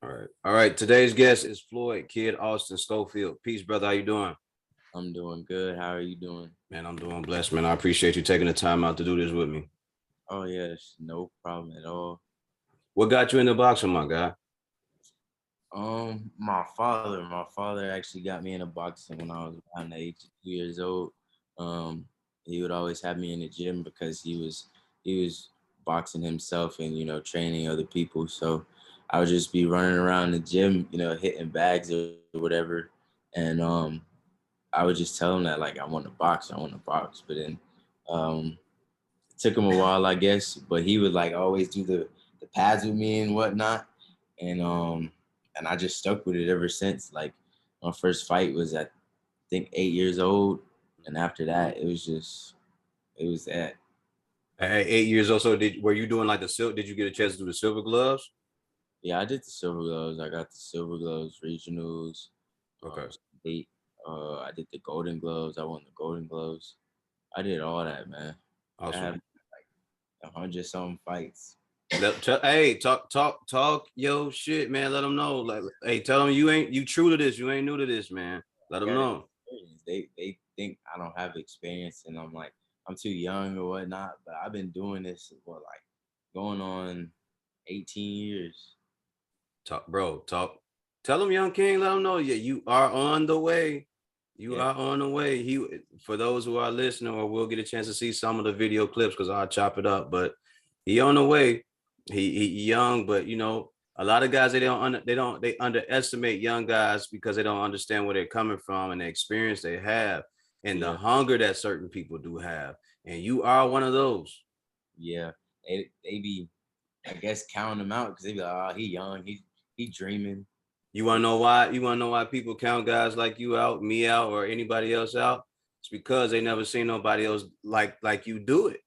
All right. All right. Today's guest is Floyd, Kid Austin Schofield. Peace, brother. How you doing? I'm doing good. How are you doing? Man, I'm doing blessed, man. I appreciate you taking the time out to do this with me. Oh yes, no problem at all. What got you into boxing, my guy? My father actually got me into boxing when I was around the age of 2 years old. Um, he would always have me in the gym because he was boxing himself and training other people. So I would just be running around the gym, hitting bags or whatever, and I would just tell him that like I want to box. But then um, it took him a while, I guess, but he would like always do the pads with me and whatnot, and and I just stuck with it ever since. Like my first fight was at I think 8 years old, and after that it was that. At 8 years old. So were you doing like the silk? Did you get a chance to do the silver gloves? Yeah, I did the silver gloves. I got the silver gloves regionals, Okay. state. I did the golden gloves. I won the golden gloves. I did all that, man. I Awesome. have 100 some fights. Hey, talk yo shit, man. Let them know. Like, hey, tell them you true to this. You ain't new to this, man. Let I them got know. experience. They think I don't have experience, and I'm like I'm too young or whatnot. But I've been doing this for like going on 18 years. Talk, bro. Talk. Tell them, young king. Let them know. Yeah, you are on the way. You Yeah, are on the way. For those who are listening, or will get a chance to see some of the video clips because I'll chop it up. But he on the way. He young, but a lot of guys they underestimate young guys because they don't understand where they're coming from and the experience they have and the yeah, hunger that certain people do have. And you are one of those. yeah. They be I guess counting them out because they be like, oh, he young, he dreaming. You want to know why? You want to know why people count guys like you out, me out, or anybody else out? It's because they never seen nobody else like you do it.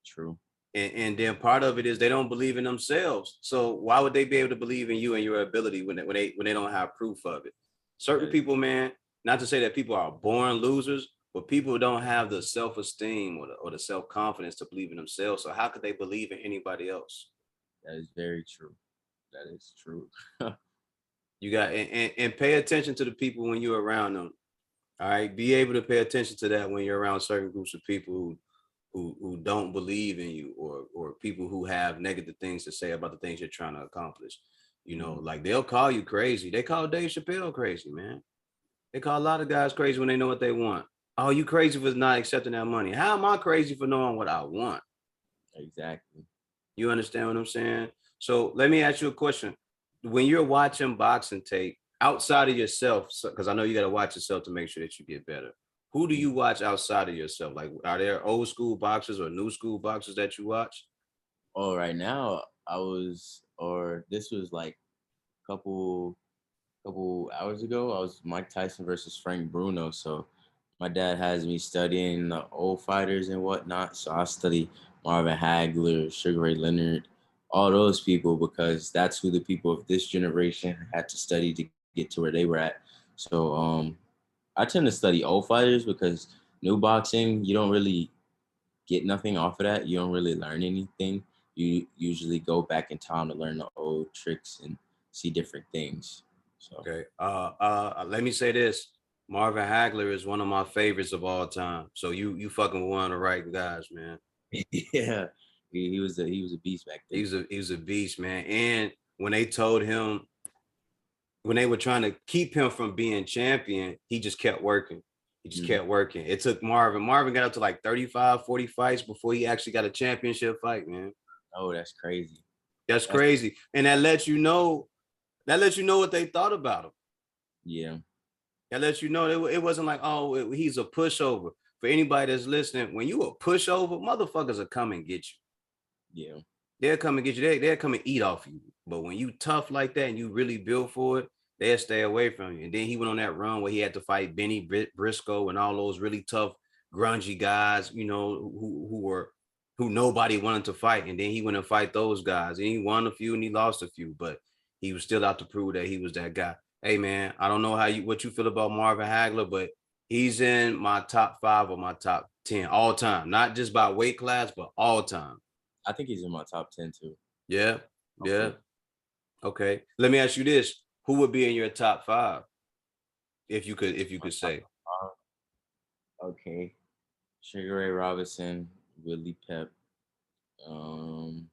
True. And then part of it is they don't believe in themselves. So why would they be able to believe in you and your ability when they don't have proof of it? Certain That people, man, not to say that people are born losers, but people don't have the self-esteem or the self-confidence to believe in themselves. So how could they believe in anybody else? that is very true. That is true. You got and pay attention to the people when you're around them. All right, be able to pay attention to that when you're around certain groups of people who don't believe in you or people who have negative things to say about the things you're trying to accomplish. Mhm. Like they'll call you crazy. They call Dave Chappelle crazy, man. They call a lot of guys crazy when they know what they want. Oh, you crazy for not accepting that money. How am I crazy for knowing what I want? Exactly. You understand what I'm saying? So let me ask you a question. When you're watching boxing tape outside of yourself, because I know you got to watch yourself to make sure that you get better. Who do you watch outside of yourself? Like, are there old school boxers or new school boxers that you watch? Oh, right now or this was like couple couple hours ago. I was Mike Tyson versus Frank Bruno. So my dad has me studying the old fighters and whatnot. So I study Marvin Hagler, Sugar Ray Leonard, all those people because that's who the people of this generation had to study to get to where they were at. So I tend to study old fighters because new boxing, you don't really get nothing off of that. You don't really learn anything. You usually go back in time to learn the old tricks and see different things. So Okay. Let me say this. Marvin Hagler is one of my favorites of all time. So you fucking with one of the right guys, man. yeah, he was a beast back then. He was a beast, man. And when they told him when they were trying to keep him from being champion, he just kept working. He just Mhm. kept working. It took Marvin. Marvin got up to like 35, 40 fights before he actually got a championship fight, man. Oh, that's crazy. That's That's crazy. And that lets you know what they thought about him. yeah, That lets you know it wasn't like, oh, he's a pushover. For anybody that's listening, when you a pushover, motherfuckers will come and get you. yeah, They'll come and get you. They'll come and eat off you. But when you tough like that and you really built for it, they'll stay away from you. And then he went on that run where he had to fight Benny Briscoe and all those really tough, grungy guys, who nobody wanted to fight. And then he went and fight those guys. And he won a few and he lost a few, but he was still out to prove that he was that guy. Hey man, I don't know what you feel about Marvin Hagler, but he's in my top 5 or my top 10 all time, not just by weight class, but all time. I think he's in my top 10 too. Yeah, Okay. yeah. Okay. Let me ask you this: who would be in your top five if you My could top say? five. Okay. Sugar Ray Robinson, Willie Pep, um,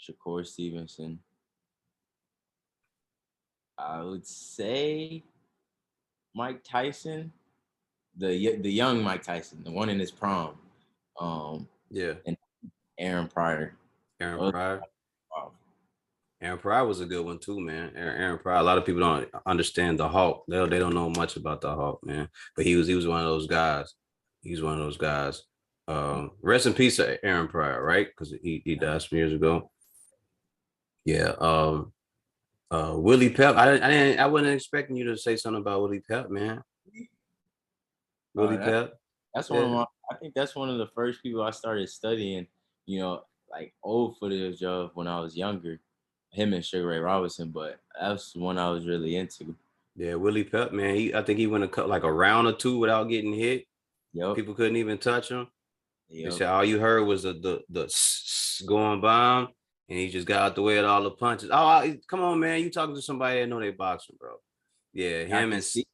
Shakur Stevenson. I would say Mike Tyson, the young Mike Tyson, the one in his prom, um, Yeah, and Aaron Pryor. Aaron Those Pryor. are Aaron Pryor was a good one too, man. Aaron Pryor. A lot of people don't understand the Hawk. They don't know much about the Hawk, man. But he was one of those guys. He's one of those guys. Rest in peace, Aaron Pryor, right? Because he died some years ago. Yeah. Willie Pep. I wasn't expecting you to say something about Willie Pep, man. Willie that, Pep. that's one of Yeah. my. I think that's one of the first people I started studying. You know, like old footage of when I was younger. Him and Sugar Ray Robinson, but that's one I was really into. Yeah, Willie Pep, man. I think he went like a round or two without getting hit. Yep, People couldn't even touch him. They yep. said all you heard was the going by him, and he just got out the way of all the punches. Oh, come on, man! You talking to somebody that know they boxing, bro? Yeah, I can see.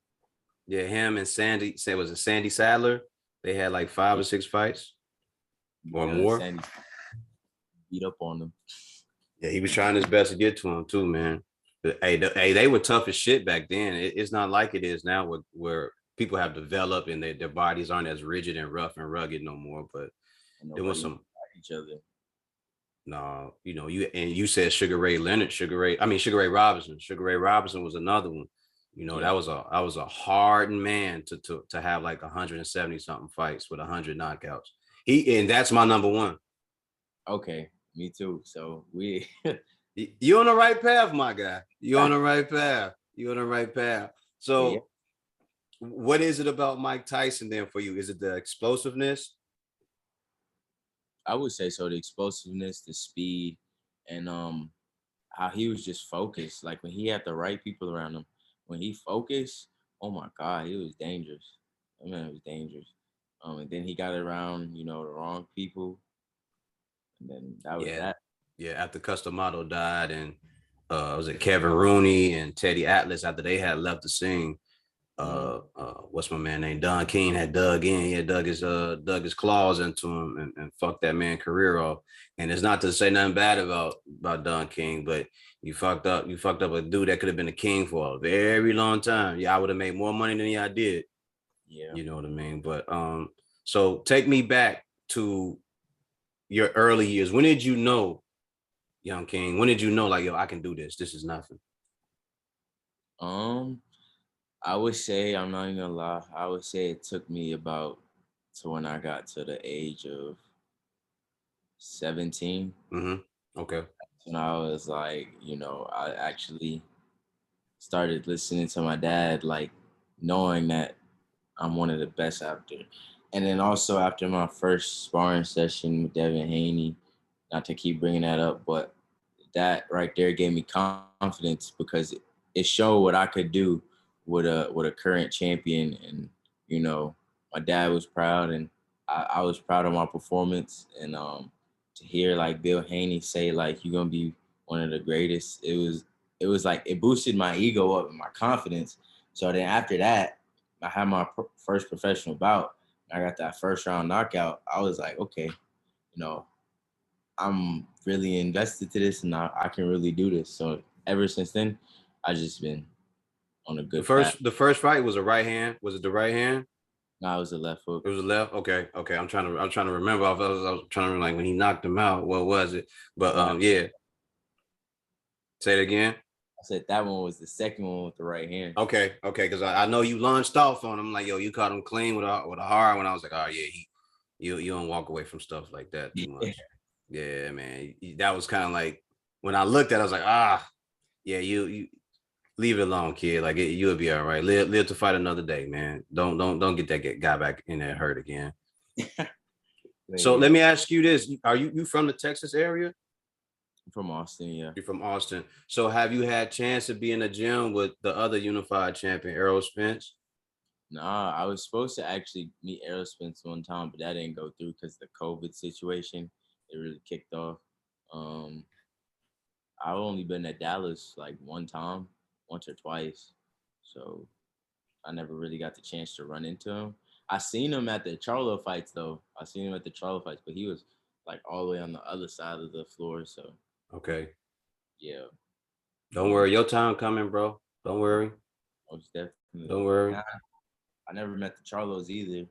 him and Sandy. Say was it Sandy Sadler? They had like 5 or 6 fights or Yeah, more. Sandy beat up on them. Yeah, he was trying his best to get to him too, man. But, hey, they were tough as shit back then. It's not like it is now, where people have developed and their bodies aren't as rigid and rough and rugged no more. But And there was nobody some. fight each other. No, you said Sugar Ray Leonard, Sugar Ray Robinson. Sugar Ray Robinson was another one. Yep. That was a hardened man to have like 170 something fights with 100 knockouts. And that's my number one. Okay. Me too. So we. You're on the right path, my guy. You're on the right path. You're on the right path. Yeah. So, what is it about Mike Tyson then for you? Is it the explosiveness? I would say so. The explosiveness, the speed, and how he was just focused. Like when he had the right people around him, when he focused, oh my God, he was dangerous. That man was dangerous. And then he got around, the wrong people, and then that was Yeah, that. yeah. After Customato died, and was it Kevin Rooney and Teddy Atlas after they had left the scene? Mm-hmm. What's my man named Don King had dug in. He had dug his claws into him and fucked that man career off. And it's not to say nothing bad about Don King, but you fucked up. You fucked up a dude that could have been a king for a very long time. Yeah, I would have made more money than I did. Yeah. You know what I mean? But so take me back to your early years. When did you know, Young King? When did you know, like, yo, I can do this? This is nothing. Um, I would say I'm not even gonna lie. I would say it took me about to when I got to the age of 17. Mm-hmm. Okay. And I was like, I actually started listening to my dad, like knowing that I'm one of the best out there. And then also after my first sparring session with Devin Haney, not to keep bringing that up, but that right there gave me confidence because it showed what I could do with a current champion. And my dad was proud, and I was proud of my performance. And to hear like Bill Haney say like you're gonna be one of the greatest, it was like it boosted my ego up and my confidence. So then after that, I had my first professional bout. I got that first round knockout. I was like, okay, I'm really invested to this, and I can really do this. So ever since then, I just been on a good path. The first fight was a right hand. Was it the right hand? Now it was a left hook. It was a left. Okay, okay. I'm trying to remember. I was trying to remember like when he knocked him out. What was it? But That yeah. Say it again. I said that one was the second one with the right hand. Okay, okay. Because I know you launched off on him. Like, yo, you caught him clean with a hard one. I was like, oh yeah, you don't walk away from stuff like that too Yeah. much. Yeah, man. That was kind of like when I looked at it, I was like, yeah, you leave it alone, kid. Like you'll be all right. Live to fight another day, man. Don't get that guy back in there hurt again. So Yeah. let me ask you this: Are you from the Texas area? I'm from Austin, yeah. You're from Austin. So have you had chance to be in the gym with the other unified champion, Errol Spence? Nah, I was supposed to actually meet Errol Spence one time, but that didn't go through because the COVID situation. It really kicked off. Um, I've only been to Dallas like one time, once or twice. So I never really got the chance to run into him. I seen him at the Charlo fights though. I seen him at the Charlo fights, but he was like all the way on the other side of the floor. So Okay. yeah, Don't um, worry, your time coming, bro. Don't worry. most definitely. Don't worry. And I never met the Charlos either,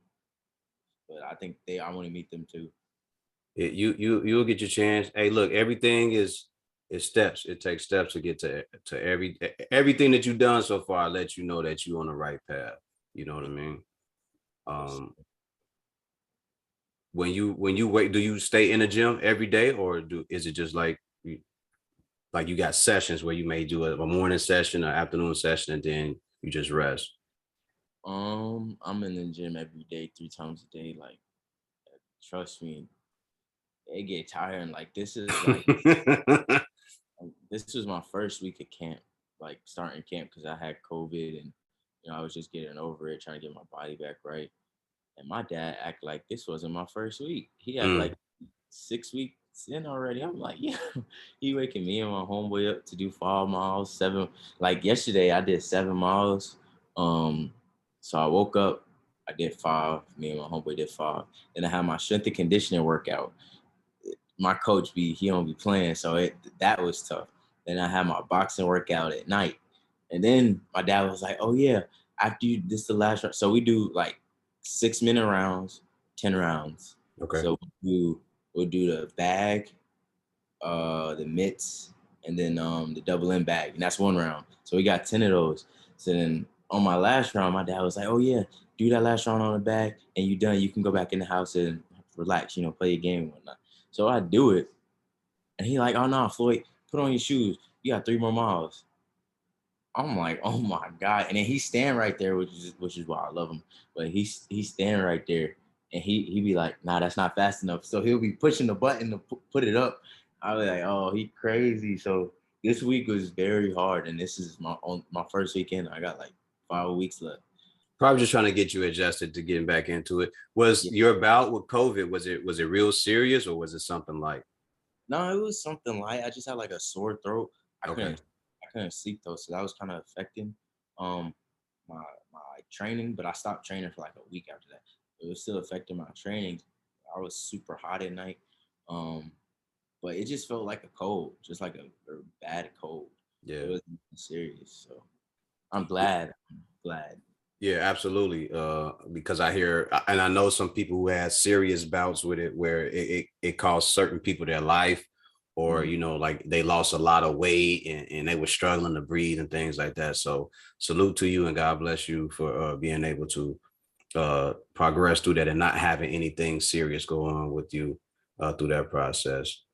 but I think I want to meet them too. You'll get your chance. Hey, look, everything is steps. It takes steps to get to everything that you've done so far. Let you know that you're on the right path. You know what I mean? Yes. Um, when you wait, do you stay in the gym every day, or is it just like you got sessions where you may do a morning session, an afternoon session, and then you just rest? I'm in the gym every day, 3 times a day. Like, trust me, it get tiring. Like this was my first week of camp, like starting camp because I had COVID and I was just getting over it, trying to get my body back right. And my dad act like this wasn't my first week. He act like Mm, 6 weeks in already. I'm like, yeah, he waking me and my homeboy up to do 5 miles, seven. Like yesterday, I did 7 miles. Um, so I woke up, I did five. Me and my homeboy did five. Then I had my strength and conditioning workout. My coach he don't be playing, so that was tough. Then I had my boxing workout at night, and then my dad was like, "Oh yeah, after you this the last round." So we do like 6 minute rounds, 10 rounds. okay. So we'll do the bag, the mitts, and then the double end bag, and that's one round. So we got 10 of those. So then on my last round, my dad was like, "Oh yeah, do that last round on the bag, and you done. You can go back in the house and relax, play your game and whatnot." So I do it, and he like, "Oh no, Floyd, put on your shoes. You got 3 more miles." I'm like, "Oh my god!" And then he's standing right there, which is why I love him. But he's standing right there, and he be like, "Nah, that's not fast enough." So he'll be pushing the button to put it up. I was like, "Oh, he crazy." So this week was very hard, and this is my first weekend. I got like 5 weeks left. Probably just trying to get you adjusted to getting back into it. Was Yeah. your bout with COVID, was it real serious, or was it something like? No, it was something light. I just had like a sore throat. I Okay. couldn't I couldn't sleep though, so that was kind of affecting um my training. But I stopped training for like a week after that. It was still affecting my training. I was super hot at night, um, but it just felt like a cold, just like a bad cold. It Yeah. wasn't serious, so I'm glad. I'm glad. Yeah, absolutely. Because I hear and I know some people who had serious bouts with it where it cost certain people their life, or Mhm. like they lost a lot of weight and they were struggling to breathe and things like that. So salute to you and God bless you for being able to progress through that and not having anything serious go on with you through that process.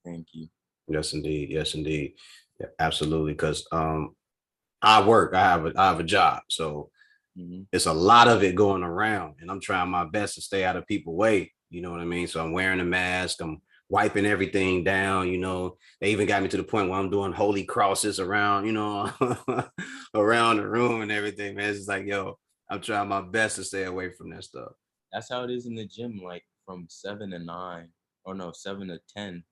Thank you. Yes, indeed. Yes, indeed. Yeah, absolutely. Because I have a job, so Hmm. it's a lot of it going around, and I'm trying my best to stay out of people's way. You know what I mean? So I'm wearing a mask. I'm wiping everything down. They even got me to the point where I'm doing holy crosses around, around the room and everything. Man, it's just like, yo, I'm trying my best to stay away from that stuff. That's how it is in the gym. Like from 7 to 9, or no, 7 to 10.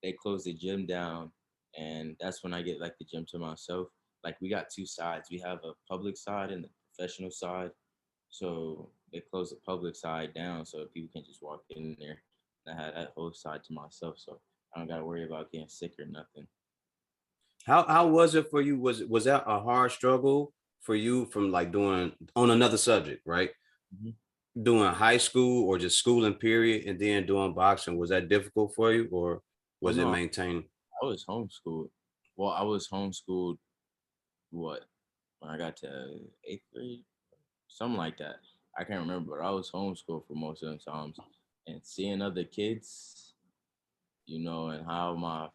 They close the gym down, and that's when I get like the gym to myself. Like we got two sides. We have a public side and the professional side. So they close the public side down so people can just walk in there. And I had that whole side to myself, so I don't gotta worry about getting sick or nothing. How was it for you? Was that a hard struggle for you from like doing on another subject, right? Mhm. Doing high school or just schooling period and then doing boxing, was that difficult for you, or Oh was it no, maintained? I was homeschooled. Well, I was homeschooled what when I got to 8th grade, something like that. I can't remember, but I was homeschooled for most of the times. And seeing other kids, and how my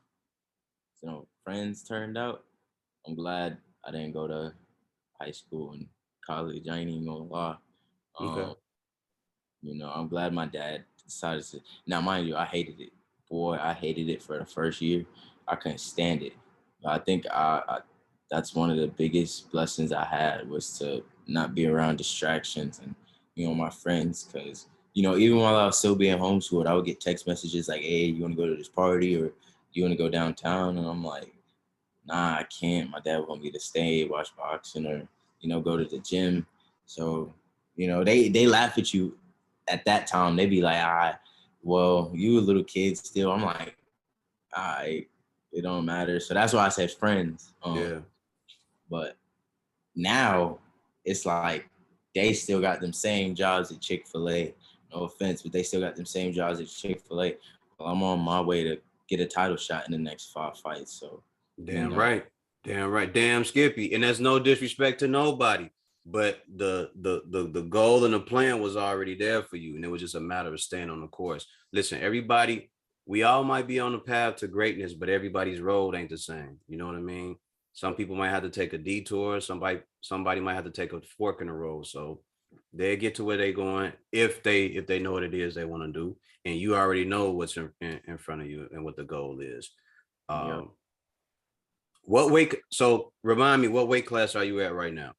friends turned out, I'm glad I didn't go to high school and college. I ain't even gonna lie. Okay. Um, I'm glad my dad decided to. Now, mind you, I hated it. Boy, I hated it for the first year. I couldn't stand it. But I think that's one of the biggest blessings I had was to not be around distractions and my friends. Because even while I was still being homeschooled, I would get text messages like, "Hey, you want to go to this party?" or you want to go downtown? And I'm like, nah, I can't. My dad want me to stay, watch boxing, or go to the gym. So, they laugh at you at that time. They be like, well, you a little kid still. I'm like, it don't matter. So that's why I said friends. Yeah. But now it's like they still got them same jobs at Chick-fil-A. No offense, but they still got them same jobs at Chick-fil-A. Well, I'm on my way to get a title shot in the next 5 fights. So, Damn right. Damn right. Damn Skippy. And that's no disrespect to nobody. But the goal and the plan was already there for you. And it was just a matter of staying on the course. Listen, everybody, we all might be on the path to greatness, but everybody's road ain't the same. You know what I mean? Some people might have to take a detour. Somebody might have to take a fork in the road. So they get to where they're going if they know what it is they want to do. And you already know what's in front of you and what the goal is. Yeah. What weight? So remind me, what weight class are you at right now?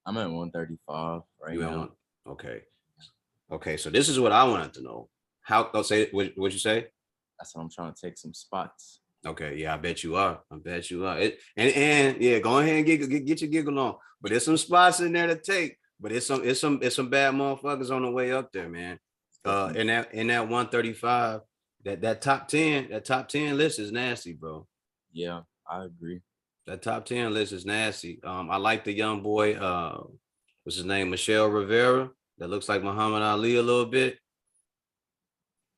I'm at 135 right now. Okay. Okay. So this is what I wanted to know. How? I'll say what you say. That's what I'm trying to take some spots. Okay. Yeah, I bet you are. I bet you are. And yeah, go ahead and get your giggle on. But there's some spots in there to take. But it's some bad motherfuckers on the way up there, man. In that 135, that top 10 list is nasty, bro. Yeah, I agree. That top 10 list is nasty. I like the young boy, what's his name? Michelle Rivera. That looks like Muhammad Ali a little bit.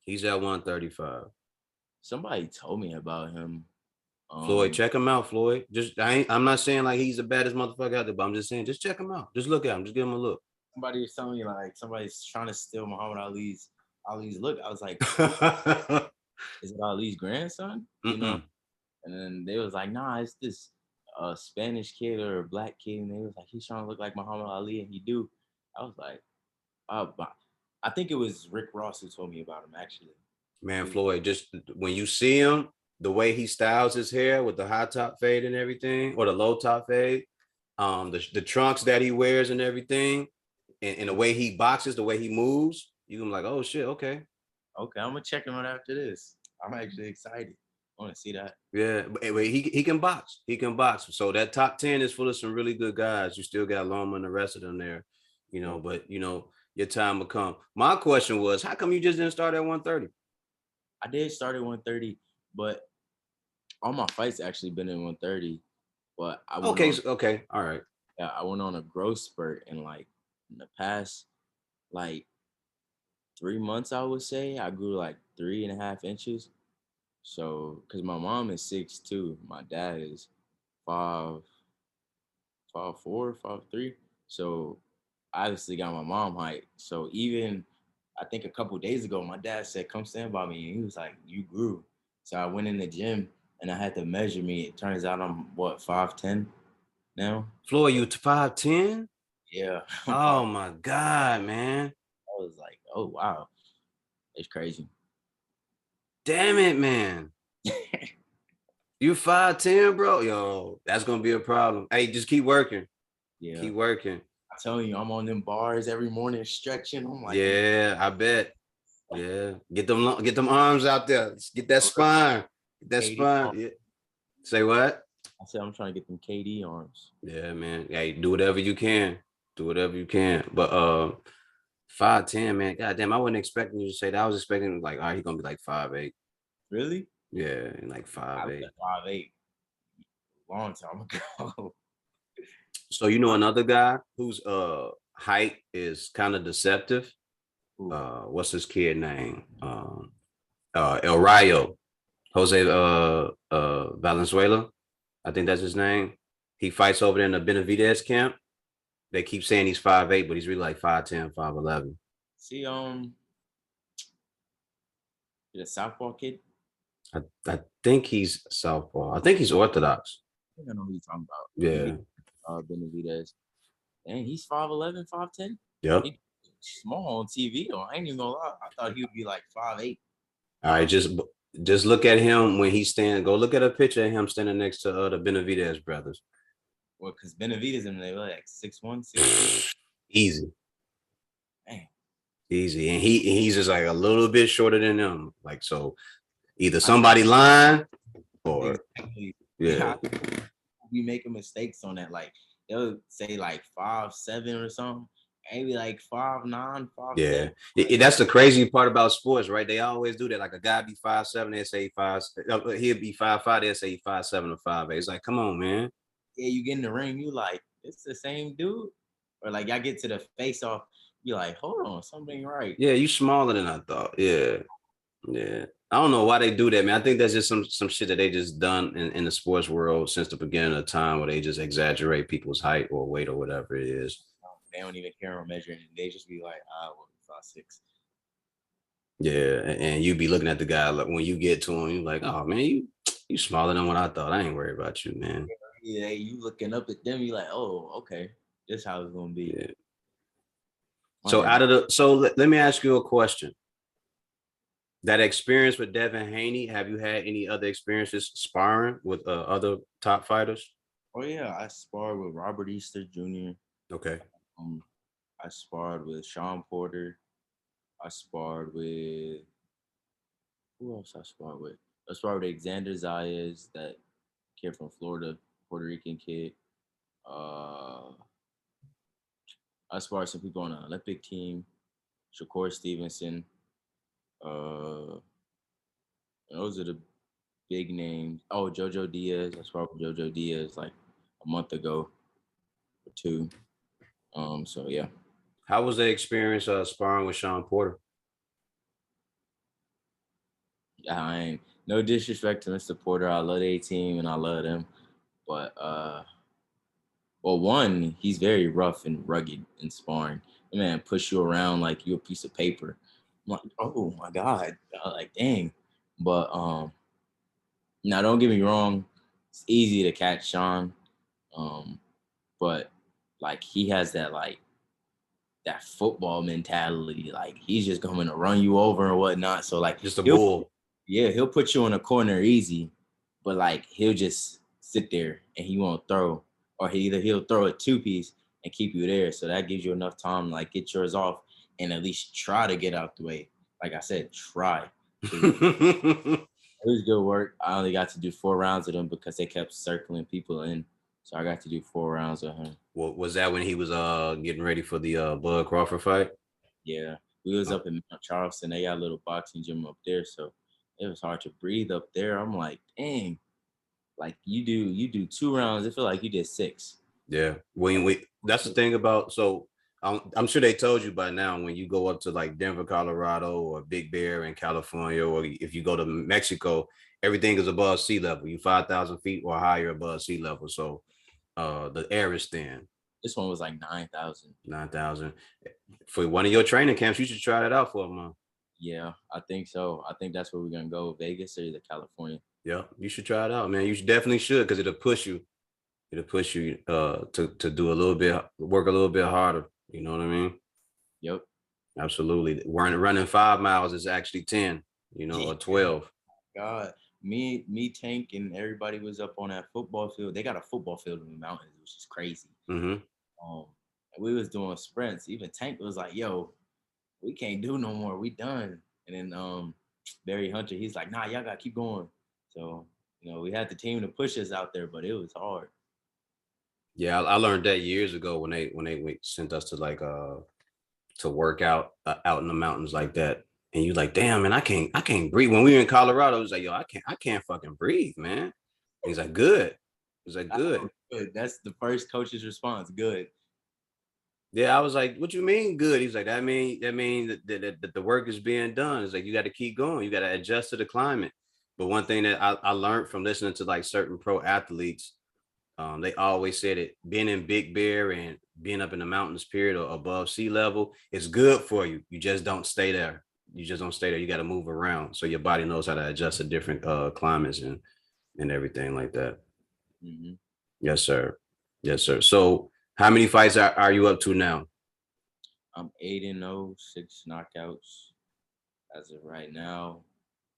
He's at 135. Somebody told me about him. Floyd, check him out, Floyd. I'm not saying like he's the baddest motherfucker out there, but I'm just saying, just check him out. Just look at him. Just give him a look. Somebody was telling me like somebody's trying to steal Muhammad Ali's look. I was like, is it Ali's grandson? You know? And then they was like, nah, it's this Spanish kid or a black kid. And they was like, he's trying to look like Muhammad Ali, and he do. I was like, I think it was Rick Ross who told me about him, actually. Man, Floyd, just when you see him, the way he styles his hair with the high top fade and everything, or the low top fade, the trunks that he wears and everything, and the way he boxes, the way he moves, you can be like, oh shit, okay. Okay, I'm gonna check him out after this. I'm actually excited. I want to see that. Yeah, but he can box. He can box. So that top 10 is full of some really good guys. You still got Loma and the rest of them there, but your time will come. My question was, how come you just didn't start at 130? I did start at 130, but all my fights actually been in 130. But okay, all right. Yeah, I went on a growth spurt in the past 3 months, I would say. I grew 3.5 inches. So, because my mom is 6'2", my dad is 5'4", 5'3". So, I obviously got my mom height. So, even I think a couple days ago, my dad said, "Come stand by me," and he was like, "You grew." So I went in the gym and I had to measure me. It turns out I'm 5'10" now. Floyd, you 5'10"? Yeah. Oh my God, man. I was like, oh wow, it's crazy. Damn it, man. You 5'10", bro? Yo, that's gonna be a problem. Hey, just keep working. Yeah. Keep working. I'm telling you, I'm on them bars every morning stretching. I'm like, yeah, I bet. Yeah. Get them arms out there. Get that spine. Get that spine. Yeah. Say what? I said I'm trying to get them KD arms. Yeah, man. Hey, do whatever you can. Do whatever you can. But 5'10", man. God damn, I wasn't expecting you to say that. I was expecting all right, he's gonna be 5'8". Really? Yeah, 5'8". 5'8". Long time ago. So another guy whose height is kind of deceptive. What's his kid name? El Rayo, Jose Valenzuela. I think that's his name. He fights over there in the Benavidez camp. They keep saying he's 5'8", but he's really 5'10", 5'11". See, the southpaw kid. I think he's southpaw. I think he's orthodox. I think I know who you're talking about. Yeah. Benavidez. And he's 5'11", 5'10". Yep. He's small on TV though. I ain't even gonna lie. I thought he would be 5'8". All right, just look at him when he's standing. Go look at a picture of him standing next to the Benavidez brothers. Well, because Benavidez and they were 6'1", 6'2". Easy. Man. Easy. And he's just a little bit shorter than them. So either somebody lying Or Exactly. yeah. We making mistakes on that. Like they'll say like 5'7" or something. Maybe like 5'9", 5'10". Yeah, that's the crazy part about sports, right? They always do that. Like a guy be 5'7", they say five. He'll be 5'5", they say 5'7" or 5'8". It's like, come on, man. Yeah, you get in the ring, you like, it's the same dude. Or like y'all get to the face off, you like, hold on, something right. Yeah, you smaller than I thought. Yeah, yeah. I don't know why they do that, man. I think that's just some shit that they just done in the sports world since the beginning of time, where they just exaggerate people's height or weight or whatever it is. They don't even care on measuring it. They just be like, well, 5'6". Yeah, and you be looking at the guy like when you get to him, you're like, oh man, you smaller than what I thought. I ain't worried about you, man. Yeah, you looking up at them, you like, oh, okay, this how it's gonna be. Yeah. My bad. Let me ask you a question. That experience with Devin Haney, have you had any other experiences sparring with other top fighters? Oh yeah, I sparred with Robert Easter Jr. Okay. Um, I sparred with Sean Porter. I sparred with who else? I sparred with. I sparred with Xander Zayas, that kid from Florida, Puerto Rican kid. Uh, I sparred some people on the Olympic team. Shakur Stevenson. Uh, those are the big names. Oh, JoJo Diaz. I sparred with JoJo Diaz like a month ago or two. So yeah. How was the experience sparring with Sean Porter? I ain't no disrespect to Mr. Porter. I love the team and I love him. But well, one, he's very rough and rugged in sparring. The man push you around like you a piece of paper. I'm like, oh my God. Like, dang. But now don't get me wrong, it's easy to catch Sean. Um, but like he has that football mentality. Like he's just going to run you over and whatnot. So like Just a bull. he'll put you in a corner easy, but like he'll just sit there and he won't throw, or he'll throw a two piece and keep you there. So that gives you enough time to like get yours off and at least try to get out the way. Like I said, try. It was good work. I only got to do 4 rounds with him because they kept circling people in, so I got to do 4 rounds with him. Well, was that when he was getting ready for the Bud Crawford fight? Yeah, we was Oh, up in Mount Charleston. They got a little boxing gym up there, so it was hard to breathe up there. I'm like, dang, like you do 2 rounds. It feel like you did 6. yeah. When we That's the thing about I'm sure they told you by now when you go up to like Denver, Colorado, or Big Bear in California, or if you go to Mexico, everything is above sea level. You 5,000 feet or higher above sea level. So the air is thin. This one was like 9,000. 9,000 for one of your training camps. You should try that out for a month. Yeah, I think so. I think that's where we're gonna go, Vegas or either California. Yeah, you should try it out, man. You should definitely should because it'll push you. It'll push you to do a little bit, work a little bit harder. You know what I mean? Yep. Absolutely. Running 5 miles is actually 10, or 12. God, me, Tank, and everybody was up on that football field. They got a football field in the mountains, which is crazy. Mm-hmm. And we was doing sprints. Even Tank was like, "Yo, we can't do no more. We done." And then Barry Hunter, he's like, "Nah, y'all gotta keep going." So we had the team to push us out there, but it was hard. Yeah, I learned that years ago when they sent us to like to work out in the mountains like that. And you like, damn, man, I can't breathe. When we were in Colorado, it was like, yo, I can't fucking breathe, man. He's like, good. He's like, good. Good. That's the first coach's response. Good. Yeah, I was like, what you mean good? He's like, that mean that the work is being done. It's like you got to keep going. You got to adjust to the climate. But one thing that I learned from listening to like certain pro athletes, they always said it being in Big Bear and being up in the mountains, period, or above sea level, is good for you. You just don't stay there. You just don't stay there. You got to move around so your body knows how to adjust to different climates and everything like that. Mm-hmm. Yes, sir. Yes, sir. So how many fights are you up to now? I'm 8-0, 6 knockouts as of right now.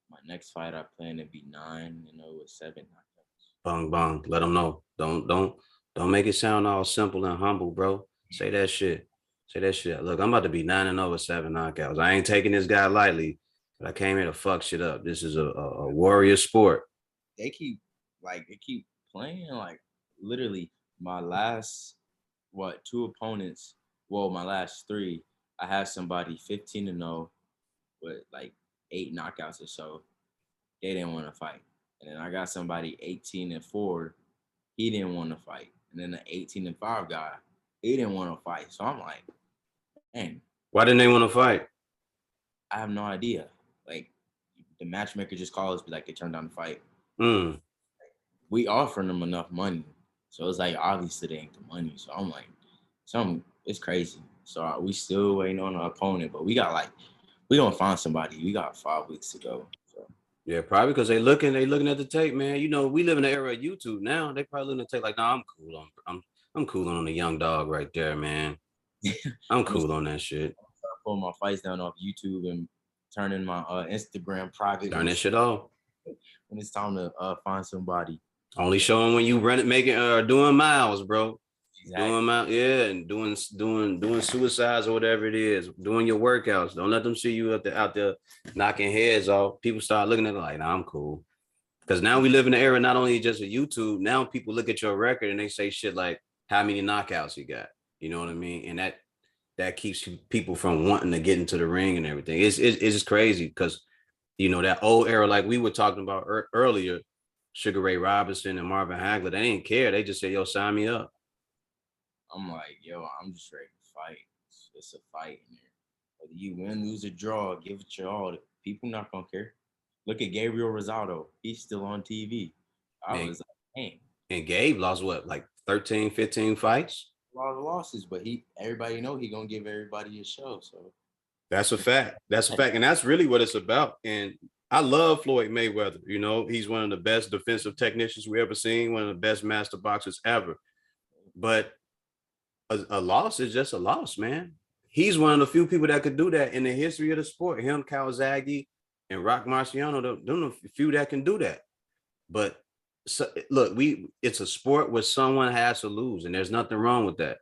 My next fight, I plan to be 9-0 with 7 knockouts. Bong bong. Let them know. Don't make it sound all simple and humble, bro. Say that shit. Say that shit. Look, I'm about to be 9-0 with 7 knockouts. I ain't taking this guy lightly, but I came here to fuck shit up. This is a warrior sport. they keep playing. Like literally, my last two opponents. Well, my last three, I had somebody 15-0 with like 8 knockouts or so. They didn't want to fight, and then I got somebody 18-4. He didn't want to fight, and then the 18-5 guy, he didn't want to fight. So I'm like, man, Why didn't they want to fight? I have no idea. Like the matchmaker just calls, be like, they turned down the fight. Mm. We offering them enough money, so it's like obviously they ain't the money. So I'm like, it's crazy. So we still waiting on an opponent, but we gonna find somebody. We got 5 weeks to go. So. Yeah, probably because they looking at the tape, man. You know, we live in the era of YouTube now. They probably looking at the tape like, nah, I'm cool on I'm cool on the young dog right there, man. I'm cool on that shit. Pulling my fights down off YouTube and turning my Instagram private. Turn that shit off. When it's time to find somebody. Only showing when you run it, making doing miles, bro. Exactly. Doing miles, yeah, and doing suicides or whatever it is. Doing your workouts. Don't let them see you out there knocking heads off. People start looking at it like, nah, I'm cool. Because now we live in the era not only just of YouTube. Now people look at your record and they say shit like, how many knockouts you got? You know what I mean? And that keeps people from wanting to get into the ring and everything. It's just crazy because, you know, that old era, like we were talking about earlier, Sugar Ray Robinson and Marvin Hagler, they didn't care. They just said, yo, sign me up. I'm like, yo, I'm just ready to fight. It's a fight in there. Whether you win, lose, or draw, give it your all. People not gonna care. Look at Gabriel Rosado. He's still on TV. I was like, dang. And Gabe lost what, like 13, 15 fights? A lot of losses, but everybody know he gonna give everybody a show. So that's a fact. That's a fact. And that's really what it's about. And I love Floyd Mayweather. You know, he's one of the best defensive technicians we ever seen, one of the best master boxers ever. But a loss is just a loss, man. He's one of the few people that could do that in the history of the sport. Him, Calzaghe, and Rock Marciano, them the few that can do that. But so, look, it's a sport where someone has to lose, and there's nothing wrong with that.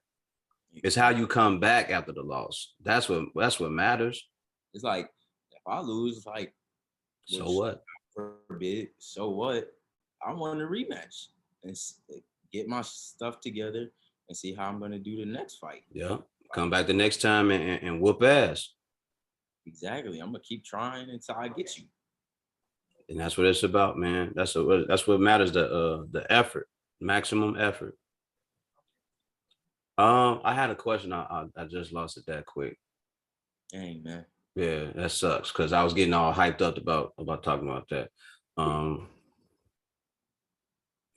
It's how you come back after the loss. That's what matters. It's like if I lose, like so what? Forbid, so what? I want a rematch and get my stuff together and see how I'm gonna do the next fight. Yeah, come back the next time and whoop ass. Exactly. I'm gonna keep trying until I get you. And that's what it's about, man. That's what matters. The effort, maximum effort. I had a question. I just lost it that quick. Dang, man. Yeah, that sucks because I was getting all hyped up about talking about that.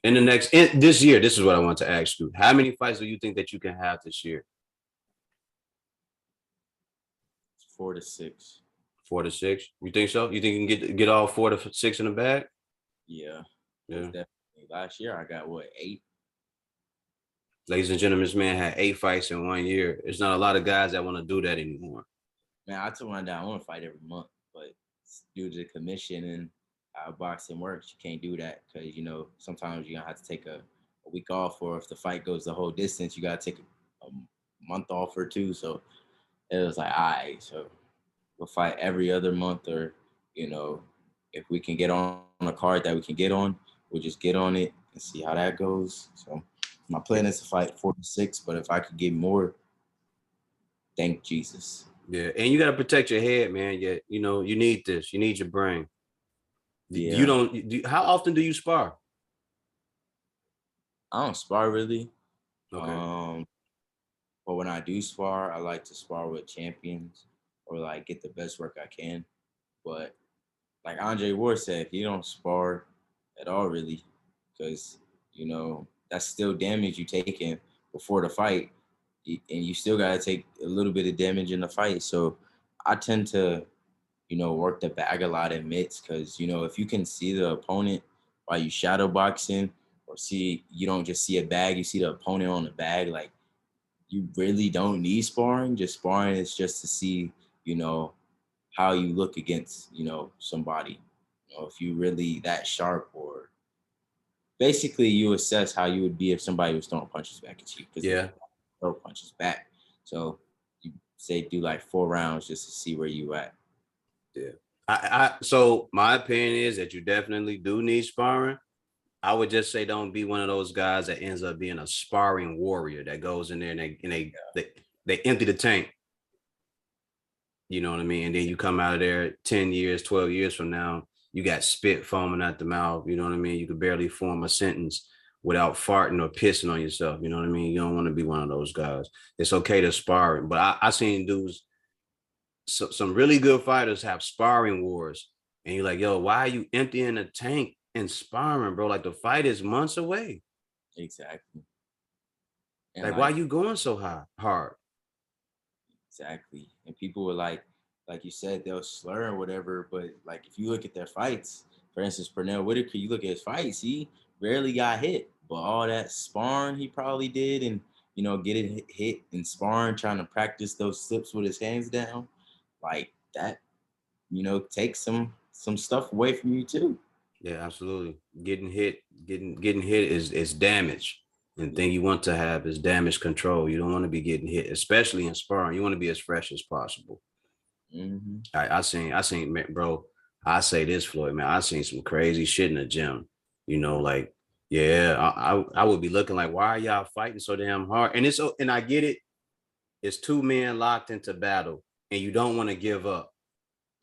This year, this is what I want to ask you. How many fights do you think that you can have this year? 4 to 6. 4 to 6. You think so? You think you can get all 4 to 6 in the bag? Yeah. Yeah. Definitely. Last year I got 8. Ladies and gentlemen, this man had 8 fights in 1 year. There's not a lot of guys that want to do that anymore. Man, I told my dad I want to fight every month, but due to the commission and how boxing works, you can't do that because sometimes you're gonna have to take a week off, or if the fight goes the whole distance, you gotta take a month off or 2. So it was like, all right, so we'll fight every other month, or if we can get on a card that we can get on, we'll just get on it and see how that goes. So my plan is to fight 4 to 6, but if I could get more, thank Jesus. Yeah, and you got to protect your head, man. Yeah, you need this. You need your brain. Yeah. You don't. How often do you spar? I don't spar really. Okay. But when I do spar, I like to spar with champions or like get the best work I can. But like Andre Ward said, he don't spar at all really, because that's still damage you taking before the fight, and you still gotta take a little bit of damage in the fight. So I tend to, work the bag a lot in mitts, because if you can see the opponent while you shadow boxing, or you don't just see a bag, you see the opponent on the bag, like you really don't need sparring. Just sparring is just to see, how you look against, somebody. If you really that sharp, or basically you assess how you would be if somebody was throwing punches back at you. Yeah. Throw punches back. So you say do like 4 rounds just to see where you at. Yeah. So my opinion is that you definitely do need sparring, I would just say don't be one of those guys that ends up being a sparring warrior that goes in there and they empty the tank. You know what I mean? And then you come out of there 10 years, 12 years from now, you got spit foaming out the mouth. You know what I mean? You could barely form a sentence without farting or pissing on yourself. You know what I mean? You don't want to be one of those guys. It's okay to spar, but I seen dudes, some really good fighters have sparring wars. And you're like, yo, why are you emptying the tank and sparring, bro? Like the fight is months away. Exactly. And Like, why are you going so hard? exactly. And people were like you said, they'll slur or whatever. But like if you look at their fights, for instance, Pernell Whitaker, you look at his fights, he rarely got hit. But all that sparring he probably did, and getting hit and sparring, trying to practice those slips with his hands down, like that, takes some stuff away from you too. Yeah, absolutely. Getting hit is damage. And the thing you want to have is damage control. You don't want to be getting hit, especially in sparring. You want to be as fresh as possible. Mm-hmm. I seen, bro. I say this, Floyd, man. I seen some crazy shit in the gym. Like, yeah, I would be looking like, why are y'all fighting so damn hard? And I get it. It's two men locked into battle, and you don't want to give up.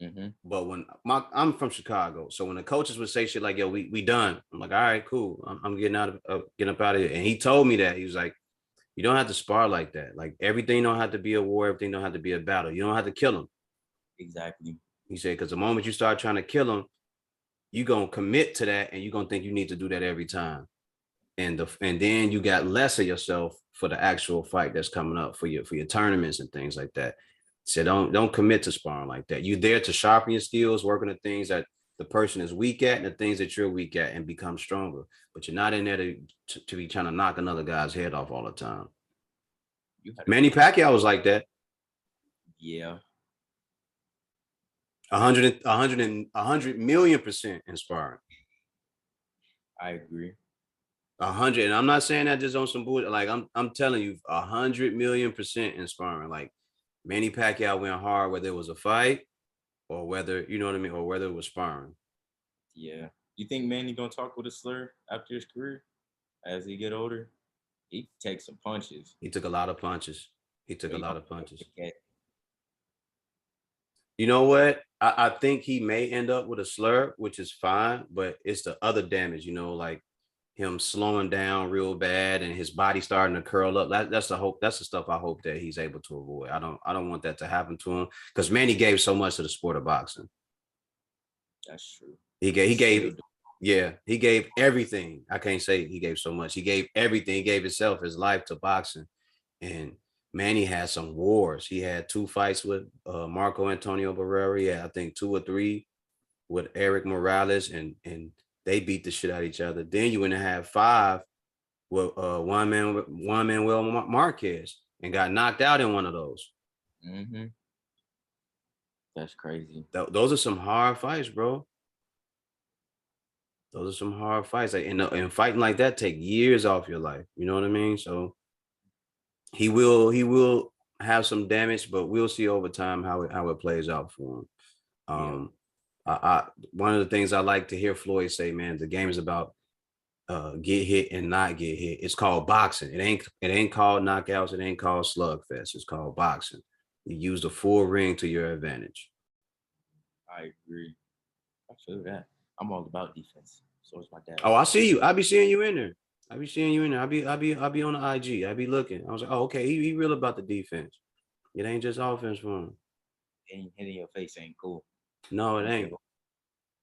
Mm-hmm. But I'm from Chicago, so when the coaches would say shit like, "Yo, we done," I'm like, "All right, cool. I'm getting up out of here." And he told me that he was like, "You don't have to spar like that. Like everything don't have to be a war. Everything don't have to be a battle. You don't have to kill him." Exactly. He said, "Because the moment you start trying to kill him, you gonna commit to that, and you gonna think you need to do that every time, and then you got less of yourself for the actual fight that's coming up for your tournaments and things like that." So don't commit to sparring like that. You're there to sharpen your skills, working the things that the person is weak at and the things that you're weak at, and become stronger. But you're not in there to be trying to knock another guy's head off all the time. Manny Pacquiao was like that. Yeah. 100 million% inspiring. I agree. 100, and I'm not saying that just on some bullshit. Like I'm telling you, 100 million% inspiring. Like Manny Pacquiao went hard, whether it was a fight or whether you know what I mean, or whether it was sparring. Yeah. You think Manny gonna talk with a slur after his career as he get older? He takes some punches. He took a lot of punches. He took a lot of punches. Forget. You know what? I think he may end up with a slur, which is fine, but it's the other damage, like him slowing down real bad and his body starting to curl up. That's the hope. That's the stuff I hope that he's able to avoid. I don't want that to happen to him because Manny gave so much to the sport of boxing. That's true. He gave yeah, he gave everything. I can't say he gave so much. He gave everything. He gave himself, his life to boxing. And Manny had some wars. He had 2 fights with Marco Antonio Barrera. He had, I think, 2 or 3 with Eric Morales, and they beat the shit out of each other. Then you went to have 5 with Juan Manuel Marquez and got knocked out in one of those. Mm-hmm. That's crazy. Those are some hard fights, bro. Those are some hard fights. Like, and fighting like that take years off your life. You know what I mean? So he will have some damage, but we'll see over time how it plays out for him. I one of the things I like to hear Floyd say, man, the game is about get hit and not get hit. It's called boxing. It ain't called knockouts. It ain't called slugfest. It's called boxing. You use the full ring to your advantage. I agree. I feel that. I'm all about defense. So is my dad. Oh, I see you. I be seeing you in there. I be seeing you in there. I be on the IG. I be looking. I was like, oh, okay. He real about the defense. It ain't just offense for him. Hitting your face ain't cool. No, it ain't.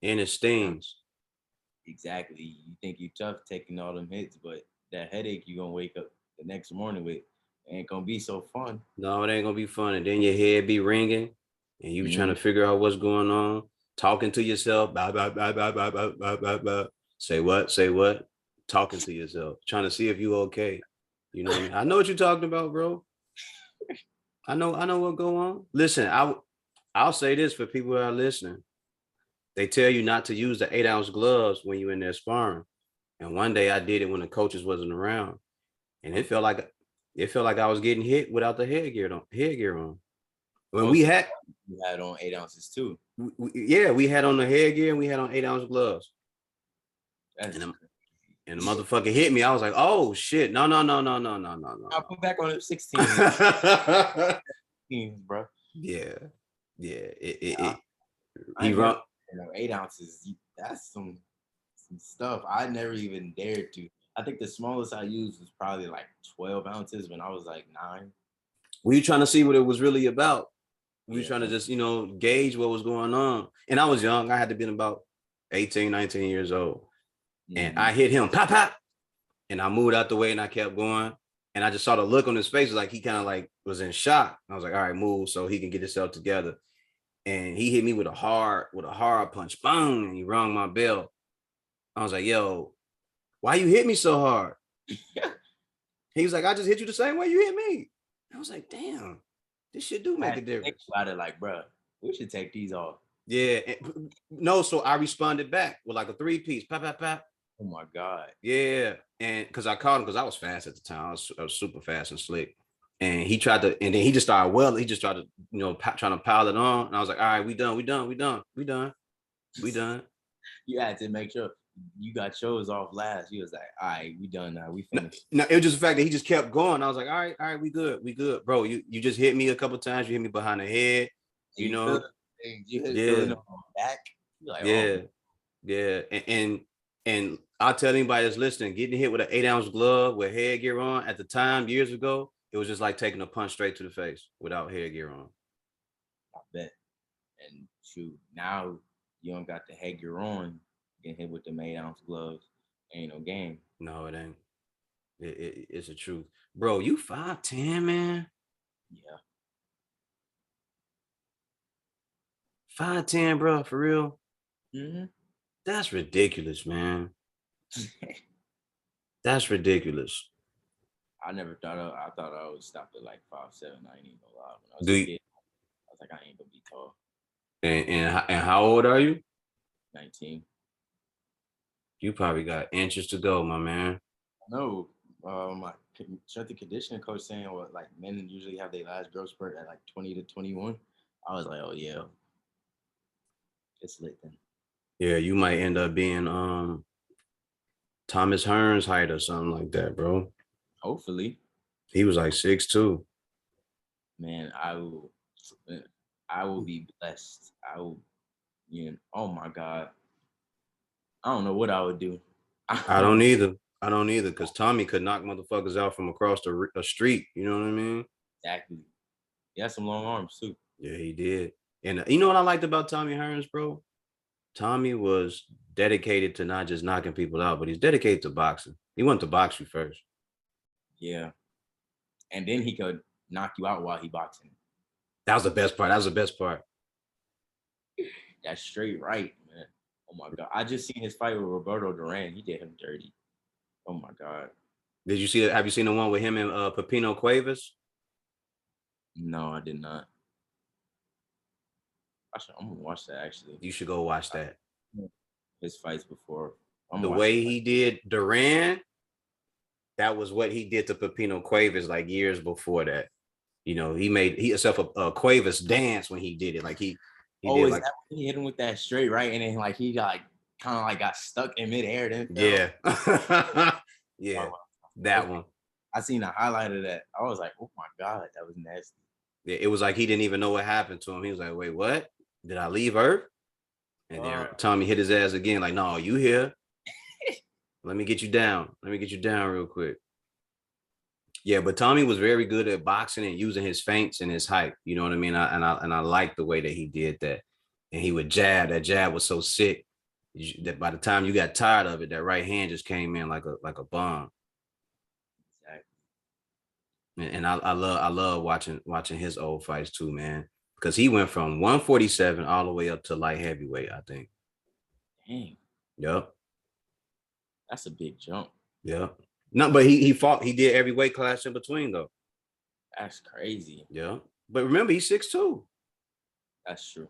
And it stings. Exactly. You think you tough taking all them hits, but that headache you gonna wake up the next morning with ain't gonna be so fun. No, it ain't gonna be fun. And then your head be ringing, and you be trying to figure out what's going on, talking to yourself. Blah, blah, blah, blah, blah, blah, blah, blah, blah. Say what? Say what? Talking to yourself, trying to see if you okay. You know what I mean? I know what you're talking about, bro. I know what go on. Listen, I'll say this for people that are listening. They tell you not to use the 8-ounce gloves when you're in there sparring. And one day I did it when the coaches wasn't around. And it felt like I was getting hit without the headgear on. When we had on 8 ounces too. We had on the headgear and we had on 8-ounce gloves. That's And the motherfucker hit me. I was like, oh shit. No, no, no, no, no, no, no, I no. put back on the 16, bro. Yeah. Yeah. I He never, run. 8 ounces. That's some stuff I never even dared to. I think the smallest I used was probably like 12 ounces when I was like 9. We trying to see what it was really about. We were Yeah. trying to just, gauge what was going on. And I was young. I had to be about 18, 19 years old. And Mm-hmm. I hit him, pop, pop. And I moved out the way and I kept going. And I just saw the look on his face, like he kind of like was in shock. I was like, all right, move so he can get himself together. And he hit me with a hard punch. Boom. And he rung my bell. I was like, yo, why you hit me so hard? He was like, I just hit you the same way you hit me. I was like, damn, this shit do make a difference. Think about it like, bro, we should take these off. Yeah. No, so I responded back with like a 3-piece. Pop, pop, pop. Oh my God. Yeah. And because I caught him because I was fast at the time. I was super fast and slick. And he tried to, and then he just started welling. He just started, trying to pile it on. And I was like, all right, we done. You had to make sure you got yours off last. You was like, all right, we done now. We finished. No, it was just the fact that he just kept going. I was like, all right, we good. Bro, you just hit me a couple times. You hit me behind the head, You hit yeah. on back. You're like, Yeah. oh. Yeah. And I'll tell anybody that's listening, getting hit with an 8-ounce glove with headgear on at the time, years ago, it was just like taking a punch straight to the face without headgear on. I bet. And shoot, now you don't got the headgear on, getting hit with the 8-ounce gloves. Ain't no game. No, it ain't. It's the truth. Bro, you 5'10", man. Yeah. 5'10", bro, for real. Mm-hmm. That's ridiculous, man. That's ridiculous. I thought I would stop at like 5'7". I ain't even gonna lie. When I was a kid, I was like, I ain't gonna be tall. And how old are you? 19. You probably got inches to go, my man. No, my strength and conditioning coach saying what like men usually have their last growth spurt at like 20 to 21. I was like, oh yeah, it's lit then. Yeah, you might end up being Thomas Hearns' height or something like that, bro. Hopefully. He was like 6'2". Man, I will be blessed. I will, oh my God. I don't know what I would do. I don't either. Because Tommy could knock motherfuckers out from across the street. You know what I mean? Exactly. He has some long arms too. Yeah, he did. And you know what I liked about Tommy Hearns, bro? Tommy was dedicated to not just knocking people out, but he's dedicated to boxing. He wanted to box you first. Yeah. And then he could knock you out while he boxing. That was the best part. That's straight right, man. Oh my God. I just seen his fight with Roberto Duran. He did him dirty. Oh my God. Did you see it? Have you seen the one with him and Pepino Cuevas? No, I did not. I'm gonna watch that actually. You should go watch that. His fights before. The way he did Duran, that was what he did to Pepino Cuevas like years before that. He made himself a Cuevas dance when he did it. Like he did like he hit him with that straight right, and then like he got kind of like got stuck in midair. Then yeah, yeah, that one. I seen a highlight of that. I was like, oh my God, that was nasty. Yeah, it was like he didn't even know what happened to him. He was like, wait, what? Did I leave Earth? And then Tommy hit his ass again. Like, no, you here? Let me get you down. Real quick. Yeah, but Tommy was very good at boxing and using his feints and his height. You know what I mean? I liked the way that he did that. And he would jab. That jab was so sick that by the time you got tired of it, that right hand just came in like a bomb. Exactly. And I love watching his old fights too, man. Because he went from 147 all the way up to light heavyweight, I think. Dang. Yep. That's a big jump. Yep. No, but he fought. He did every weight class in between, though. That's crazy. Yeah. But remember, he's 6'2". That's true.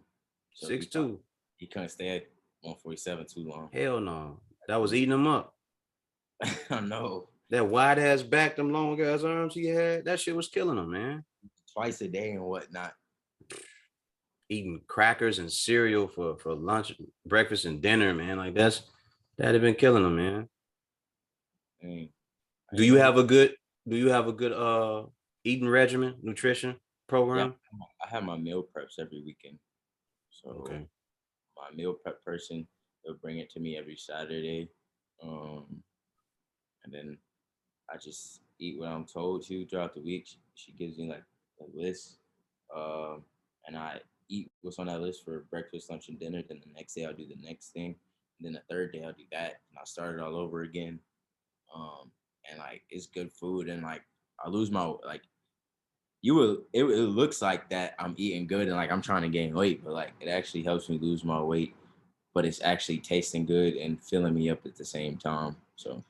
So 6'2". He couldn't stay at 147 too long. Hell no. That was eating him up. I know. That wide ass back, them long ass arms he had, that shit was killing him, man. Twice a day and whatnot. Eating crackers and cereal for lunch, breakfast, and dinner, man. Like that'd have been killing him, man. Dang, I Do didn't you know have that. a good do you have a good eating regimen, nutrition Yeah, program? I have my meal preps every weekend. So Okay. my meal prep person, they'll bring it to me every Saturday. Um, and then I just eat what I'm told to throughout the week. She gives me like a list, um, and I eat what's on that list for breakfast, lunch, and dinner. Then the next day I'll do the next thing, and then the third day I'll do that, and I start it all over again. And like it's good food, and like I lose my like you will it looks like that I'm eating good and like I'm trying to gain weight, but like it actually helps me lose my weight, but it's actually tasting good and filling me up at the same time. So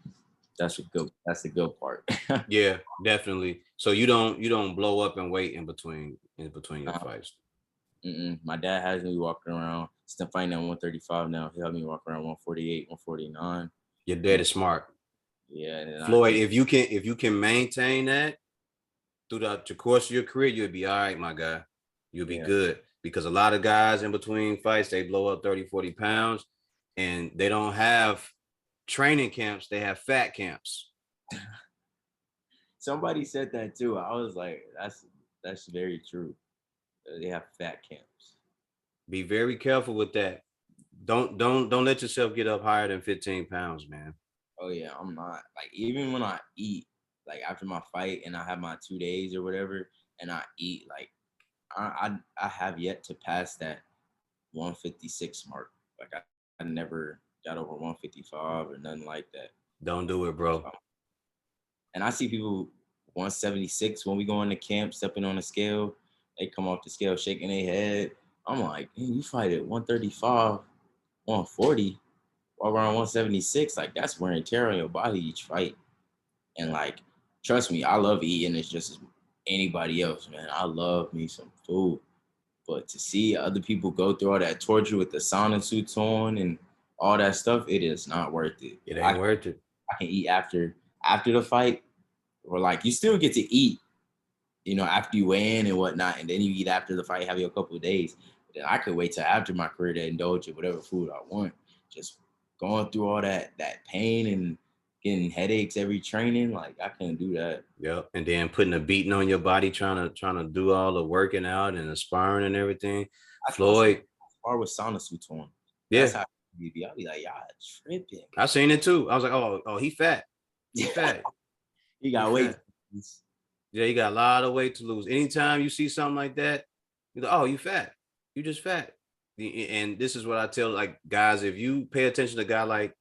that's the good part. Yeah, definitely. So you don't blow up and weight in between your Uh, fights. My dad has me walking around. Still fighting at 135 now. He helped me walk around 148, 149. Your And dad is smart. yeah, and then I Floyd, just if you can maintain that throughout the course of your career, you'll be all right, my guy. You'll be yeah. good. Because a lot of guys in between fights, they blow up 30, 40 pounds and they don't have training camps, they have fat camps. Somebody said that too. I was like, that's very true. They have fat camps. Be very careful with that. Don't let yourself get up higher than 15 pounds, man. Oh yeah, I'm not like even when I eat like after my fight and I have my 2 days or whatever, and I eat like I have yet to pass that 156 mark. Like I never got over 155 or nothing like that. Don't do it, bro. So, and I see people 176 when we go into camp stepping on the scale. They come off the scale shaking their head. I'm like, hey, you fight at 135, 140, or around 176. Like that's wear and tear on your body each fight. And like, trust me, I love eating as just as anybody else, man. I love me some food. But to see other people go through all that torture with the sauna suits on and all that stuff, it is not worth it. It I, ain't worth it. I can eat after the fight, or like you still get to eat, after you weigh in and whatnot, and then you eat after the fight, have your couple of days. Then I could wait till after my career to indulge in whatever food I want. Just going through all that pain and getting headaches every training, like I couldn't do that. Yep. And then putting a beating on your body, trying to do all the working out and the sparring and everything. I tell some Floyd, spar with sauna suits on. That's yeah, how you be. I'll be like, y'all tripping. I seen it too. I was like, oh, he fat. He fat. You He got weight. fat. Yeah, you got a lot of weight to lose. Anytime you see something like that, you go, oh, you fat. You just fat. And this is what I tell like guys, if you pay attention to a guy like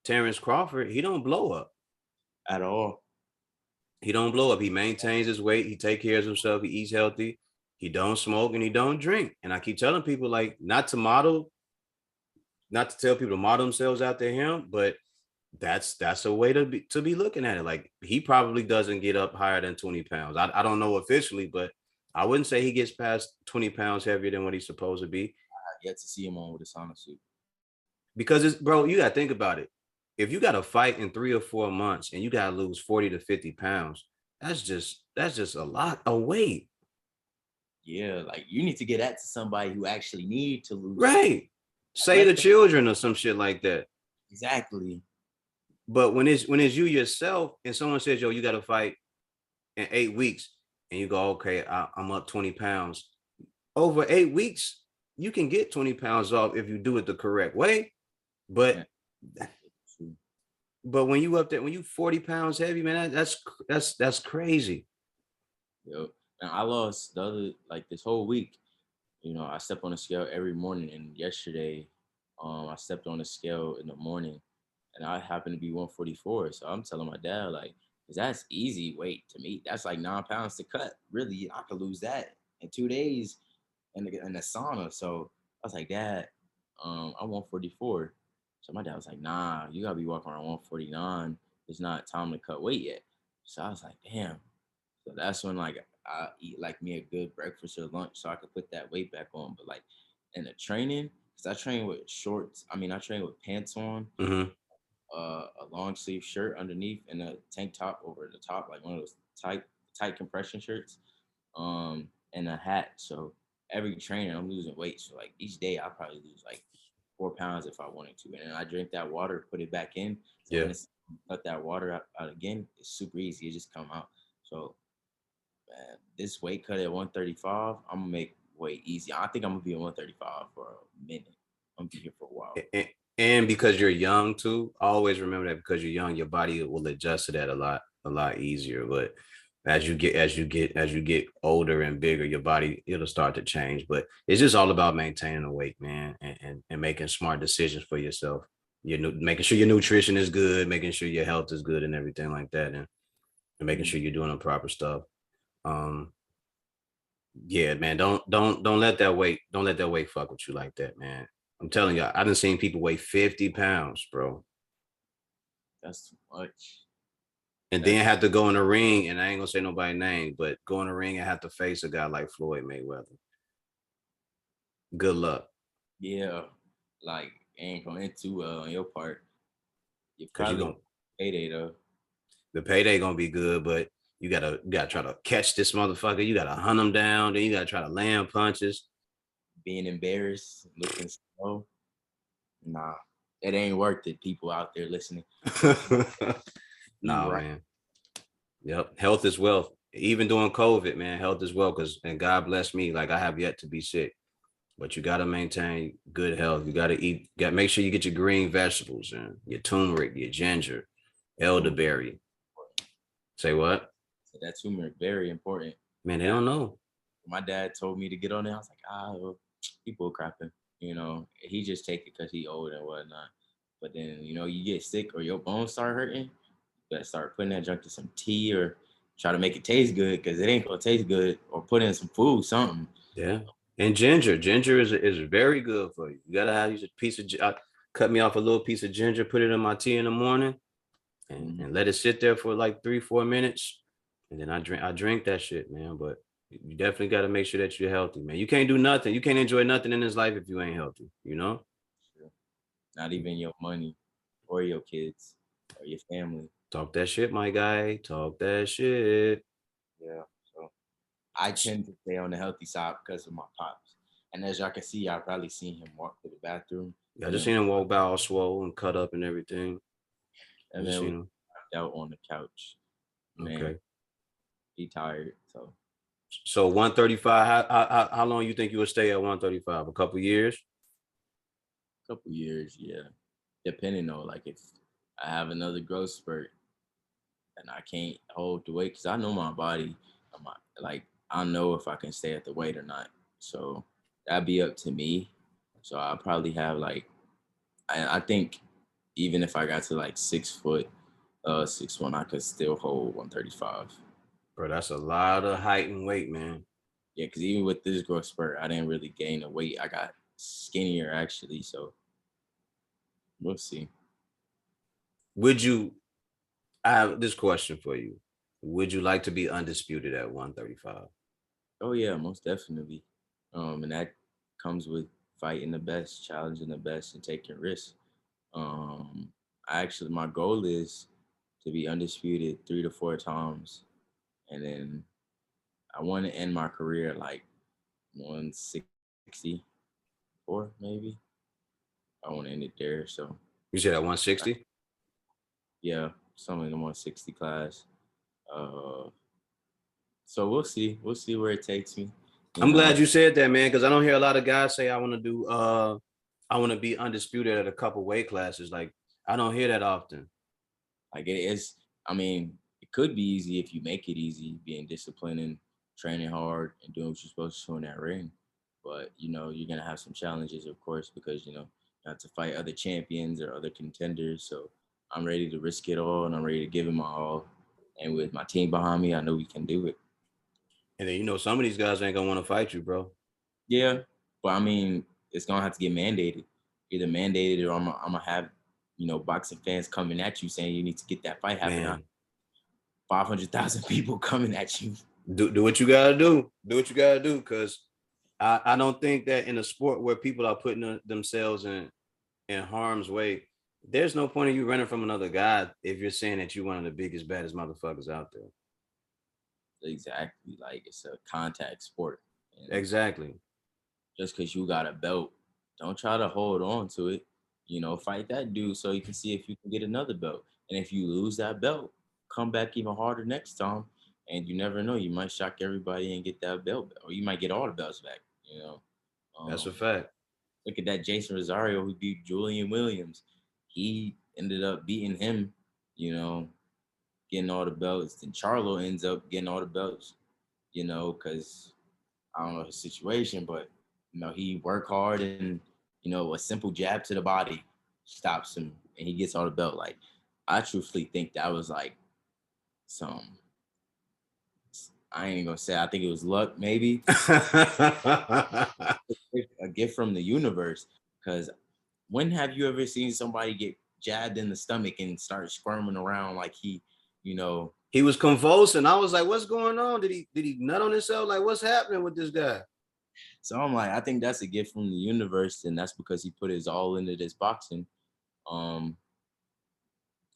Terrence Crawford, he don't blow up. At all. He don't blow up. He maintains his weight. He take care of himself. He eats healthy. He don't smoke and he don't drink. And I keep telling people like not to tell people to model themselves after him, but that's a way to be looking at it. Like he probably doesn't get up higher than 20 pounds. I don't know officially, but I wouldn't say he gets past 20 pounds heavier than what he's supposed to be. I yet to see him on with a sauna suit. Because it's bro, you gotta think about it. If you got to fight in 3 or 4 months and you gotta lose 40 to 50 pounds, that's just a lot of weight. Yeah, like you need to get that to somebody who actually need to lose it. Right. Say the Let them children or some shit like that. exactly. But when it's you yourself and someone says, yo, you got to fight in 8 weeks, and you go, okay, I'm up 20 pounds. Over 8 weeks, you can get 20 pounds off if you do it the correct way. Yeah, But true. but when you up there, when you 40 pounds heavy, man, that's crazy. Yep. And I lost the other like this whole week. I step on the scale every morning, and yesterday, I stepped on the scale in the morning, and I happened to be 144. So I'm telling my dad like, 'cause that's easy weight to me. That's like 9 pounds to cut. Really, I could lose that in 2 days in the sauna. So I was like, Dad, I'm 144. So my dad was like, Nah, you gotta be walking around 149. It's not time to cut weight yet. So I was like, Damn. So that's when like I eat like me a good breakfast or lunch so I could put that weight back on. But like in the training, because I train with shorts. I mean, I train with pants on, Mm-hmm. a long sleeve shirt underneath, and a tank top over the top, like one of those tight compression shirts, and a hat. So every training, I'm losing weight. So like each day, I probably lose like 4 pounds if I wanted to, and then I drink that water, put it back in. So when Yeah. it's cut that water out again, it's super easy. It just come out. So man, this weight cut at 135, I'm gonna make weight easy. I think I'm gonna be at 135 for a minute. I'm gonna be here for a while. And because you're young too, always remember that because you're young, your body will adjust to that a lot easier. But as you get older and bigger, your body it'll start to change. But it's just all about maintaining the weight, man, and making smart decisions for yourself. Making sure your nutrition is good, making sure your health is good, and everything like that, and making sure you're doing the proper stuff. Um, yeah, man, don't let that weight fuck with you like that, man. I'm telling you, I done seen people weigh 50 pounds, bro, That's too much. and That's then have to go in the ring, and I ain't gonna say nobody's name, but go in the ring and have to face a guy like Floyd Mayweather. Good luck, yeah, like ain't gonna end too well on your part. You cause you probably gonna payday though. the payday gonna be good, but you gotta try to catch this motherfucker. You gotta hunt him down, then you gotta try to land punches. Being embarrassed, looking slow. Nah, it ain't worth it. People out there listening, be Nah, right. man. Yep. Health is wealth. Even during COVID, man, health is wealth. Cause and God bless me, like I have yet to be sick. But you gotta maintain good health. You gotta eat, gotta make sure you get your green vegetables and your turmeric, your ginger, Turmeric, elderberry. Say what? so that turmeric very important. Man, they Yeah, don't know. my dad told me to get on it. I was like, well, people crapping. He just take it because he old and whatnot. But then you get sick or your bones start hurting. You better start putting that junk in some tea or try to make it taste good because it ain't gonna taste good. Or put in some food, something. Yeah. And ginger is very good for you. You gotta have a piece of cut me off a little piece of ginger, put it in my tea in the morning, Mhm. and let it sit there for like 3-4 minutes, and then I drink that shit, man. But you definitely got to make sure that you're healthy, man. You can't do nothing. You can't enjoy nothing in this life if you ain't healthy. You know. Sure. Not even your money or your kids or your family. Talk that shit, my guy. Talk that shit. Yeah. So I tend to stay on the healthy side because of my pops. And as y'all can see, I've probably seen him walk to the bathroom I and just then seen him walk by all swole and cut up and everything. I and just then we seen him. knocked out on the couch. Man, Okay. he tired. So So 135. How long you think you will stay at 135? A couple years. a couple years, yeah. Depending on like if I have another growth spurt and I can't hold the weight because I know my body. Like I know if I can stay at the weight or not. So that'd be up to me. So I'll probably have like I think even if I got to like 6 foot, 6'1", I could still hold 135. Bro, that's a lot of height and weight, man. Yeah, because even with this growth spurt, I didn't really gain the weight. I got skinnier actually. So we'll see. Would you I have this question for you. Would you like to be undisputed at 135? Oh yeah, most definitely. And that comes with fighting the best, challenging the best, and taking risks. My goal is to be undisputed 3 to 4 times, and then I want to end my career at like 164, maybe. I want to end it there. So You said at 160? yeah, something in the 160 class. Uh, so we'll see. We'll see where it takes me. You I'm know, glad you said that, man, because I don't hear a lot of guys say I want to be undisputed at a couple weight classes. Like I don't hear that often. like it is. I mean, it could be easy if you make it easy, being disciplined and training hard and doing what you're supposed to do in that ring. But you're gonna have some challenges, of course, because you have to fight other champions or other contenders. So I'm ready to risk it all, and I'm ready to give it my all. And with my team behind me, I know we can do it. And then some of these guys ain't gonna want to fight you, bro. Yeah, but I mean, it's gonna have to get mandated, either mandated or I'm gonna have boxing fans coming at you saying you need to get that fight happening. Man, 500,000 people coming at you. do what you gotta do. Do what you gotta do, because I don't think that in a sport where people are putting themselves in harm's way, there's no point in you running from another guy if you're saying that you're one of the biggest, baddest motherfuckers out there. Exactly, like it's a contact sport, and Exactly. just because you got a belt, don't try to hold on to it. Fight that dude so you can see if you can get another belt. And if you lose that belt, come back even harder next time. And you never know, you might shock everybody and get that belt, or you might get all the belts back. You know, That's a um, fact. look at that Jason Rosario who beat Julian Williams. He ended up beating him. You know, getting all the belts. Then Charlo ends up getting all the belts. You know, because I don't know his situation, but he worked hard and a simple jab to the body stops him and he gets all the belt. Like I truthfully think that was like some I ain't gonna say I think it was luck, maybe a gift from the universe. Because when have you ever seen somebody get jabbed in the stomach and start squirming around like you know, He was convulsing. I was like, "What's going on? Did he nut on himself? Like, what's happening with this guy?" so I'm like, I think that's a gift from the universe, and that's because he put his all into this boxing. Um,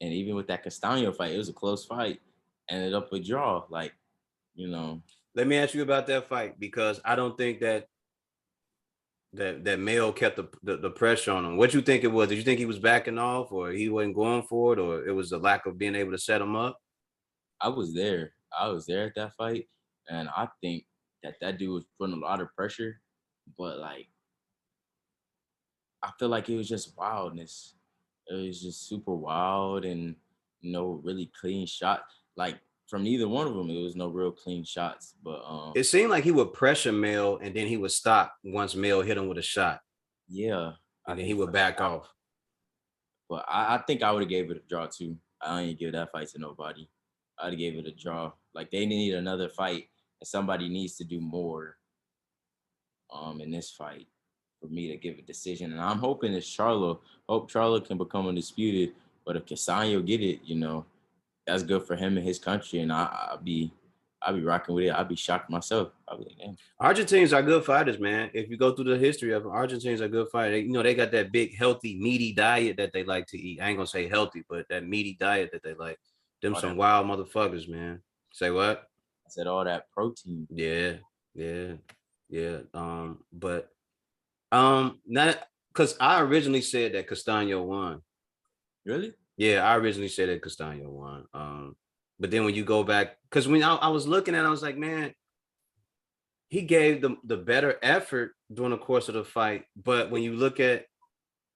and even with that Castano fight, it was a close fight, ended up a draw. Like, you know, Let me ask you about that fight because I don't think that Mayo kept the pressure on him. What you think it was? Did you think he was backing off, or he wasn't going for it, or it was the lack of being able to set him up? I was there. I was there at that fight, and I think that dude was putting a lot of pressure, but like I feel like it was just wildness. It was just super wild and really clean shot. Like from neither one of them, it was no real clean shots. But It seemed like he would pressure Mayo, and then he would stop once Mayo hit him with a shot, yeah, I and then he think would back off. but I think I would have gave it a draw too. I ain't give that fight to nobody. I'd have gave it a draw. Like they need another fight, and somebody needs to do more in this fight for me to give a decision. And I'm hoping it's Charlo. Hope Charlo can become undisputed. But if Casanio get it, that's good for him and his country. And I'll be rocking with it. I'll be shocked myself. I'll be like, damn. Argentines are good fighters, man. If you go through the history of them, Argentines are good fighters. They got that big, healthy, meaty diet that they like to eat. I ain't gonna say healthy, but that meaty diet that they like. Them All some that wild motherfuckers, man. Say what? I said all that protein. Yeah, yeah, yeah. But not because I originally said that Castano won. Really? Yeah, I originally said that Castano won. But then when you go back, because when I was looking at it, I was like, man, he gave the better effort during the course of the fight. But when you look at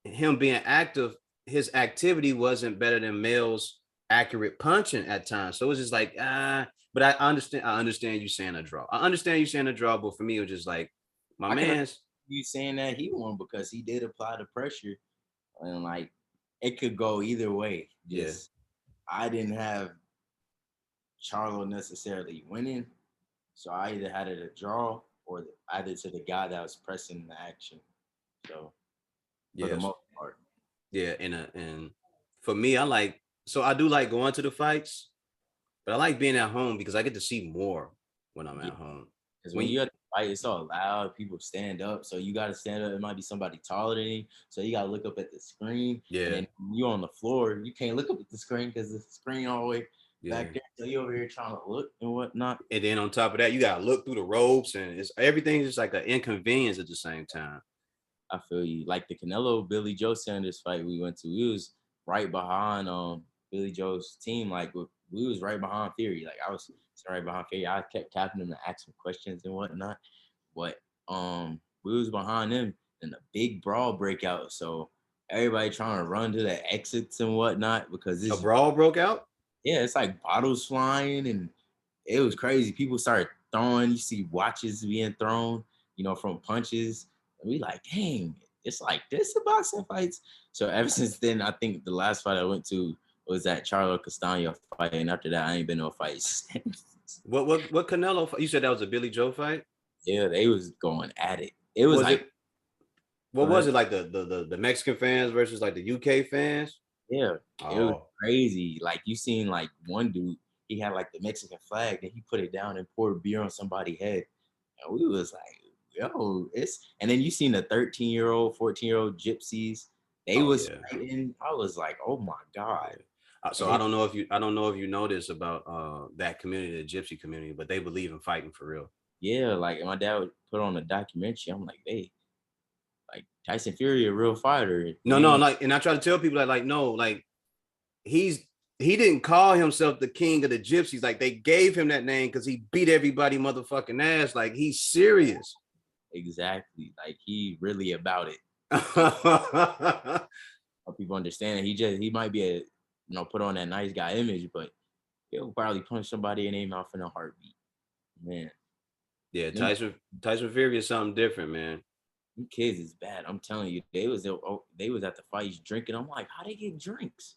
him being active, his activity wasn't better than Mel's accurate punching at times. So it was just like, but I understand. I understand you saying a draw. I understand you saying a draw, but for me, it was just like my I can man's. you saying that he won because he did apply the pressure and like it could go either way. Yeah. Just I didn't have Charlo necessarily winning, so I either had it a draw or either to the guy that was pressing the action. So for the Yes. most part, Yeah. And for me, I do like going to the fights, but I like being at home because I get to see more when I'm yeah. at home. Because when When you at the fight, it's all loud. People stand up, so you got to stand up. It might be somebody taller than you, so you got to look up at the screen. And Yeah, then when you're on the floor, you can't look up at the screen because the screen all the way yeah. back there. So you over here trying to look and whatnot. And then on top of that, you gotta look through the ropes, and it's everything's just like an inconvenience at the same time. I feel you. Like the Canelo Billy Joe Sanders fight we went to, we was right behind Billy Joe's team. Like we was right behind Fury. Like I was right behind Fury. I kept tapping him to ask him questions and whatnot. But we was behind them and a big brawl breakout. So everybody trying to run to the exits and whatnot because A it's brawl broke out. it's like bottles flying and it was crazy. People started throwing. You see watches being thrown, from punches. And we like, dang, it's like this in boxing fights. So ever since then, I think the last fight I went to was that Charlo Castano fight, and after that, I ain't been no fights. What Canelo? You said that was a Billy Joe fight. Yeah, they was going at it. It was Was like, it? go What was ahead. it like the Mexican fans versus like the UK fans? Yeah, it was Oh, crazy. Like you seen like one dude, he had like the Mexican flag, and he put it down and poured beer on somebody's head. And we was like, yo, and then you seen the 13-year-old, 14-year-old gypsies. They oh was yeah. fighting. I was like, oh my God. So And I they, don't know if you know this about that community, the gypsy community, but they believe in fighting for real. yeah, like my dad would put on a documentary. I'm like, hey, like Tyson Fury, a real fighter. No, He no, ain't like, and I try to tell people that, like, no, like, he's he didn't call himself the king of the gypsies. Like they gave him that name because he beat everybody motherfucking ass. Like he's serious. Exactly. Like he really about it. People understand he might be a put on that nice guy image, but he'll probably punch somebody in their mouth in a heartbeat. Man. Yeah, Tyson Fury is something different, man. Them kids is bad. I'm telling you, they was at the fights drinking. I'm like, how they get drinks?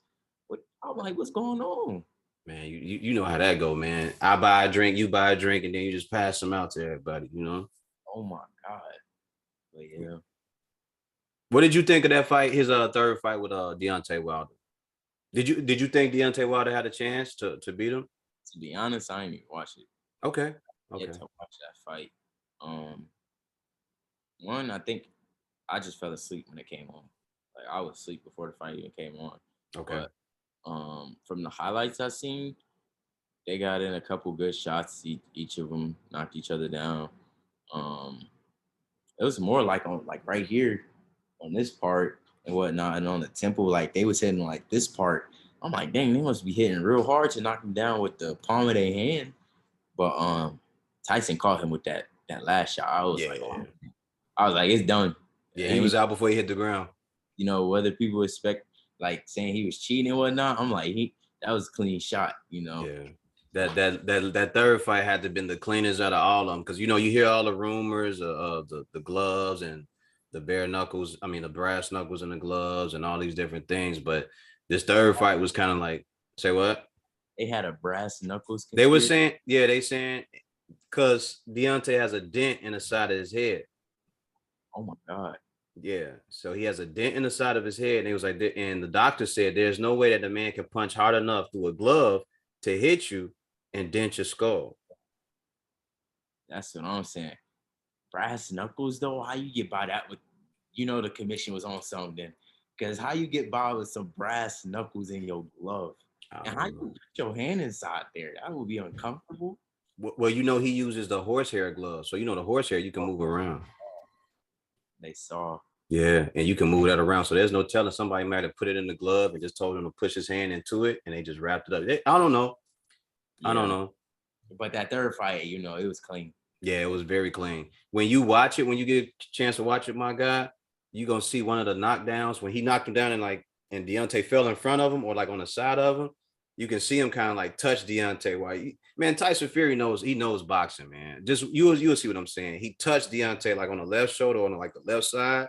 I'm like, what's going on? Man, you know how that go, man. I buy a drink, you buy a drink, and then you just pass them out to everybody, you know? Oh my God. But yeah. What did you think of that fight, his third fight with Deontay Wilder? Did you think Deontay Wilder had a chance to beat him? To be honest, I didn't even watch it. Okay. Yet to watch that fight. One, I think I just fell asleep when it came on. Like I was asleep before the fight even came on. Okay. But from the highlights I seen, they got in a couple good shots. Each of them knocked each other down. It was more like on like right here on this part and whatnot, and on the temple, like they was hitting like this part. I'm like, dang, they must be hitting real hard to knock him down with the palm of their hand. But Tyson caught him with that last shot. I was like, oh. I was like, it's done. Yeah, he was out before he hit the ground. You know, whether people expect like saying he was cheating and whatnot, I'm like, that was a clean shot, you know. Yeah. That third fight had to have been the cleanest out of all of them, because you know you hear all the rumors of the gloves and the bare knuckles. I mean the brass knuckles and the gloves and all these different things, but this third fight was kind of like, say what? They had a brass knuckles. They were saying, yeah, they saying because Deontay has a dent in the side of his head. Oh my God. Yeah, so he has a dent in the side of his head, and he was like, and the doctor said there's no way that the man can punch hard enough through a glove to hit you and dent your skull. That's what I'm saying. Brass knuckles, though, how you get by that with, the commission was on something. Because how you get by with some brass knuckles in your glove? And how you put your hand inside there? That would be uncomfortable. Well, he uses the horsehair glove. So, the horsehair, you can move around. They saw. Yeah, and you can move that around. So there's no telling, somebody might have put it in the glove and just told him to push his hand into it, and they just wrapped it up. I don't know. Yeah. I don't know. But that third fight, it was clean. Yeah, it was very clean. When you watch it, when you get a chance to watch it, my guy, you're going to see one of the knockdowns when he knocked him down and Deontay fell in front of him or like on the side of him. You can see him kind of like touch Deontay. Man, Tyson Fury knows boxing, man. Just you'll see what I'm saying. He touched Deontay like on the left shoulder or on like the left side,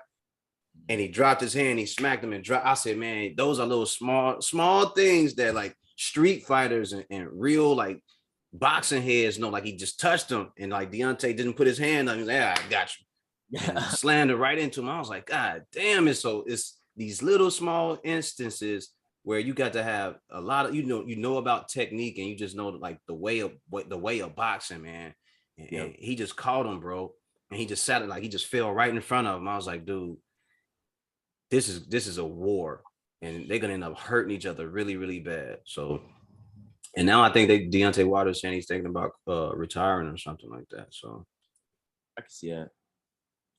and he dropped his hand. He smacked him and dropped. I said, man, those are little small things that like street fighters and real like boxing heads know. Like he just touched him, and like Deontay didn't put his hand on him. He's like, I got you. And slammed it right into him. I was like, God damn it! So it's these little small instances where you got to have a lot of you know about technique, and you just know like the way of boxing, man. And he just caught him, bro, and he just sat it like he just fell right in front of him. I was like, dude, this is a war, and they're gonna end up hurting each other really, really bad. So, and now I think Deontay Wilder saying he's thinking about retiring or something like that. So I can see that.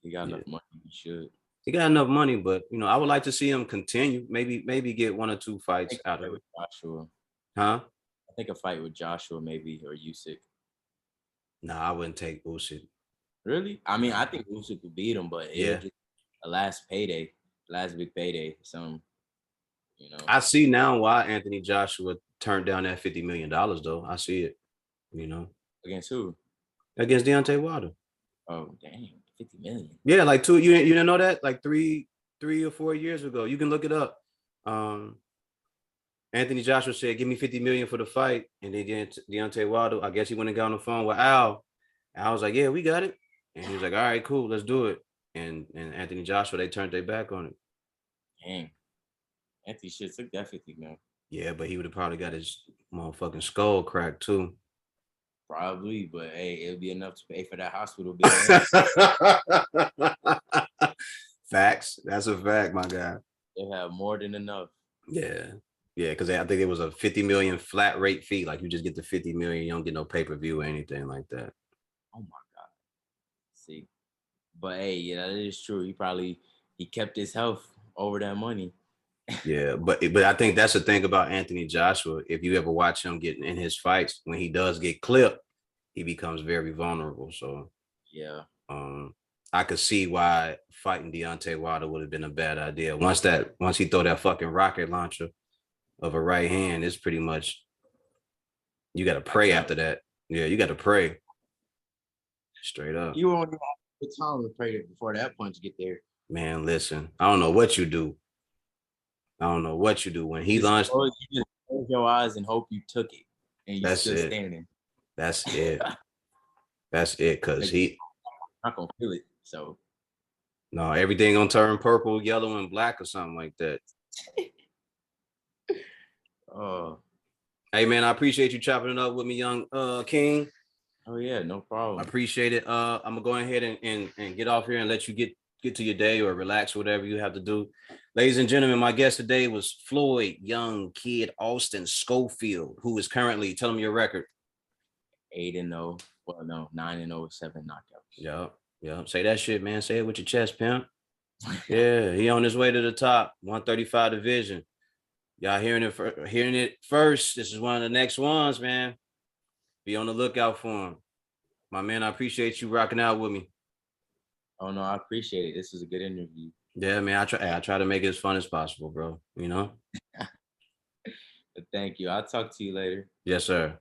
He got enough money. He should. He got enough money, but I would like to see him continue. Maybe get 1 or 2 fights out of it. Joshua. Huh? I think a fight with Joshua maybe or Usyk. Nah, I wouldn't take Usyk. Really? I mean, I think Usyk would beat him, but just a last big payday, something. I see now why Anthony Joshua turned down that $50 million though. I see it. Against who? Against Deontay Wilder. Oh dang, 50 million. Yeah, like you didn't know that? Like 3 or 4 years ago. You can look it up. Anthony Joshua said, give me 50 million for the fight. And then Deontay Wilder, I guess he went and got on the phone with Al. I was like, yeah, we got it. And he was like, all right, cool, let's do it. And Anthony Joshua, they turned their back on it. Dang. Anthony should took that 50 million. Yeah, but he would have probably got his motherfucking skull cracked too. Probably, but hey, it'll be enough to pay for that hospital bill. Facts. That's a fact, my guy. They have more than enough. Yeah, because I think it was a 50 million flat rate fee. Like you just get the 50 million, you don't get no pay-per-view or anything like that. Oh my God. See, but hey, that is true. He kept his health over that money. Yeah, but I think that's the thing about Anthony Joshua. If you ever watch him get in his fights, when he does get clipped, he becomes very vulnerable. So Yeah. um, I could see why fighting Deontay Wilder would have been a bad idea. Once he throw that fucking rocket launcher of a right hand, it's pretty much you got to pray after that. Yeah, you got to pray straight up. You won't even have the time to pray before that punch get there. Man, listen, I don't know what you do. I don't know what you do when he launched. You just close your eyes and hope you took it, and you That's still it. standing. That's it. That's it. Cause Like, he not gonna feel it. So no everything gonna turn purple, yellow, and black or something like that. Hey man, I appreciate you chopping it up with me, young King. Oh yeah, no problem. I appreciate it. I'm gonna go ahead and get off here and let you get to your day or relax, whatever you have to do. Ladies and gentlemen, my guest today was Floyd, young kid Austin Schofield, who is currently, tell him your record. 8-0. Well, no, 9-0 with 7 knockouts. Yeah. Say that shit, man. Say it with your chest, pimp. Yeah, he on his way to the top, 135 division. Y'all hearing it first. This is one of the next ones, man. Be on the lookout for him. My man, I appreciate you rocking out with me. Oh no, I appreciate it. This was a good interview. Yeah, man. I try to make it as fun as possible, bro. You know? Thank you. I'll talk to you later. Yes, sir.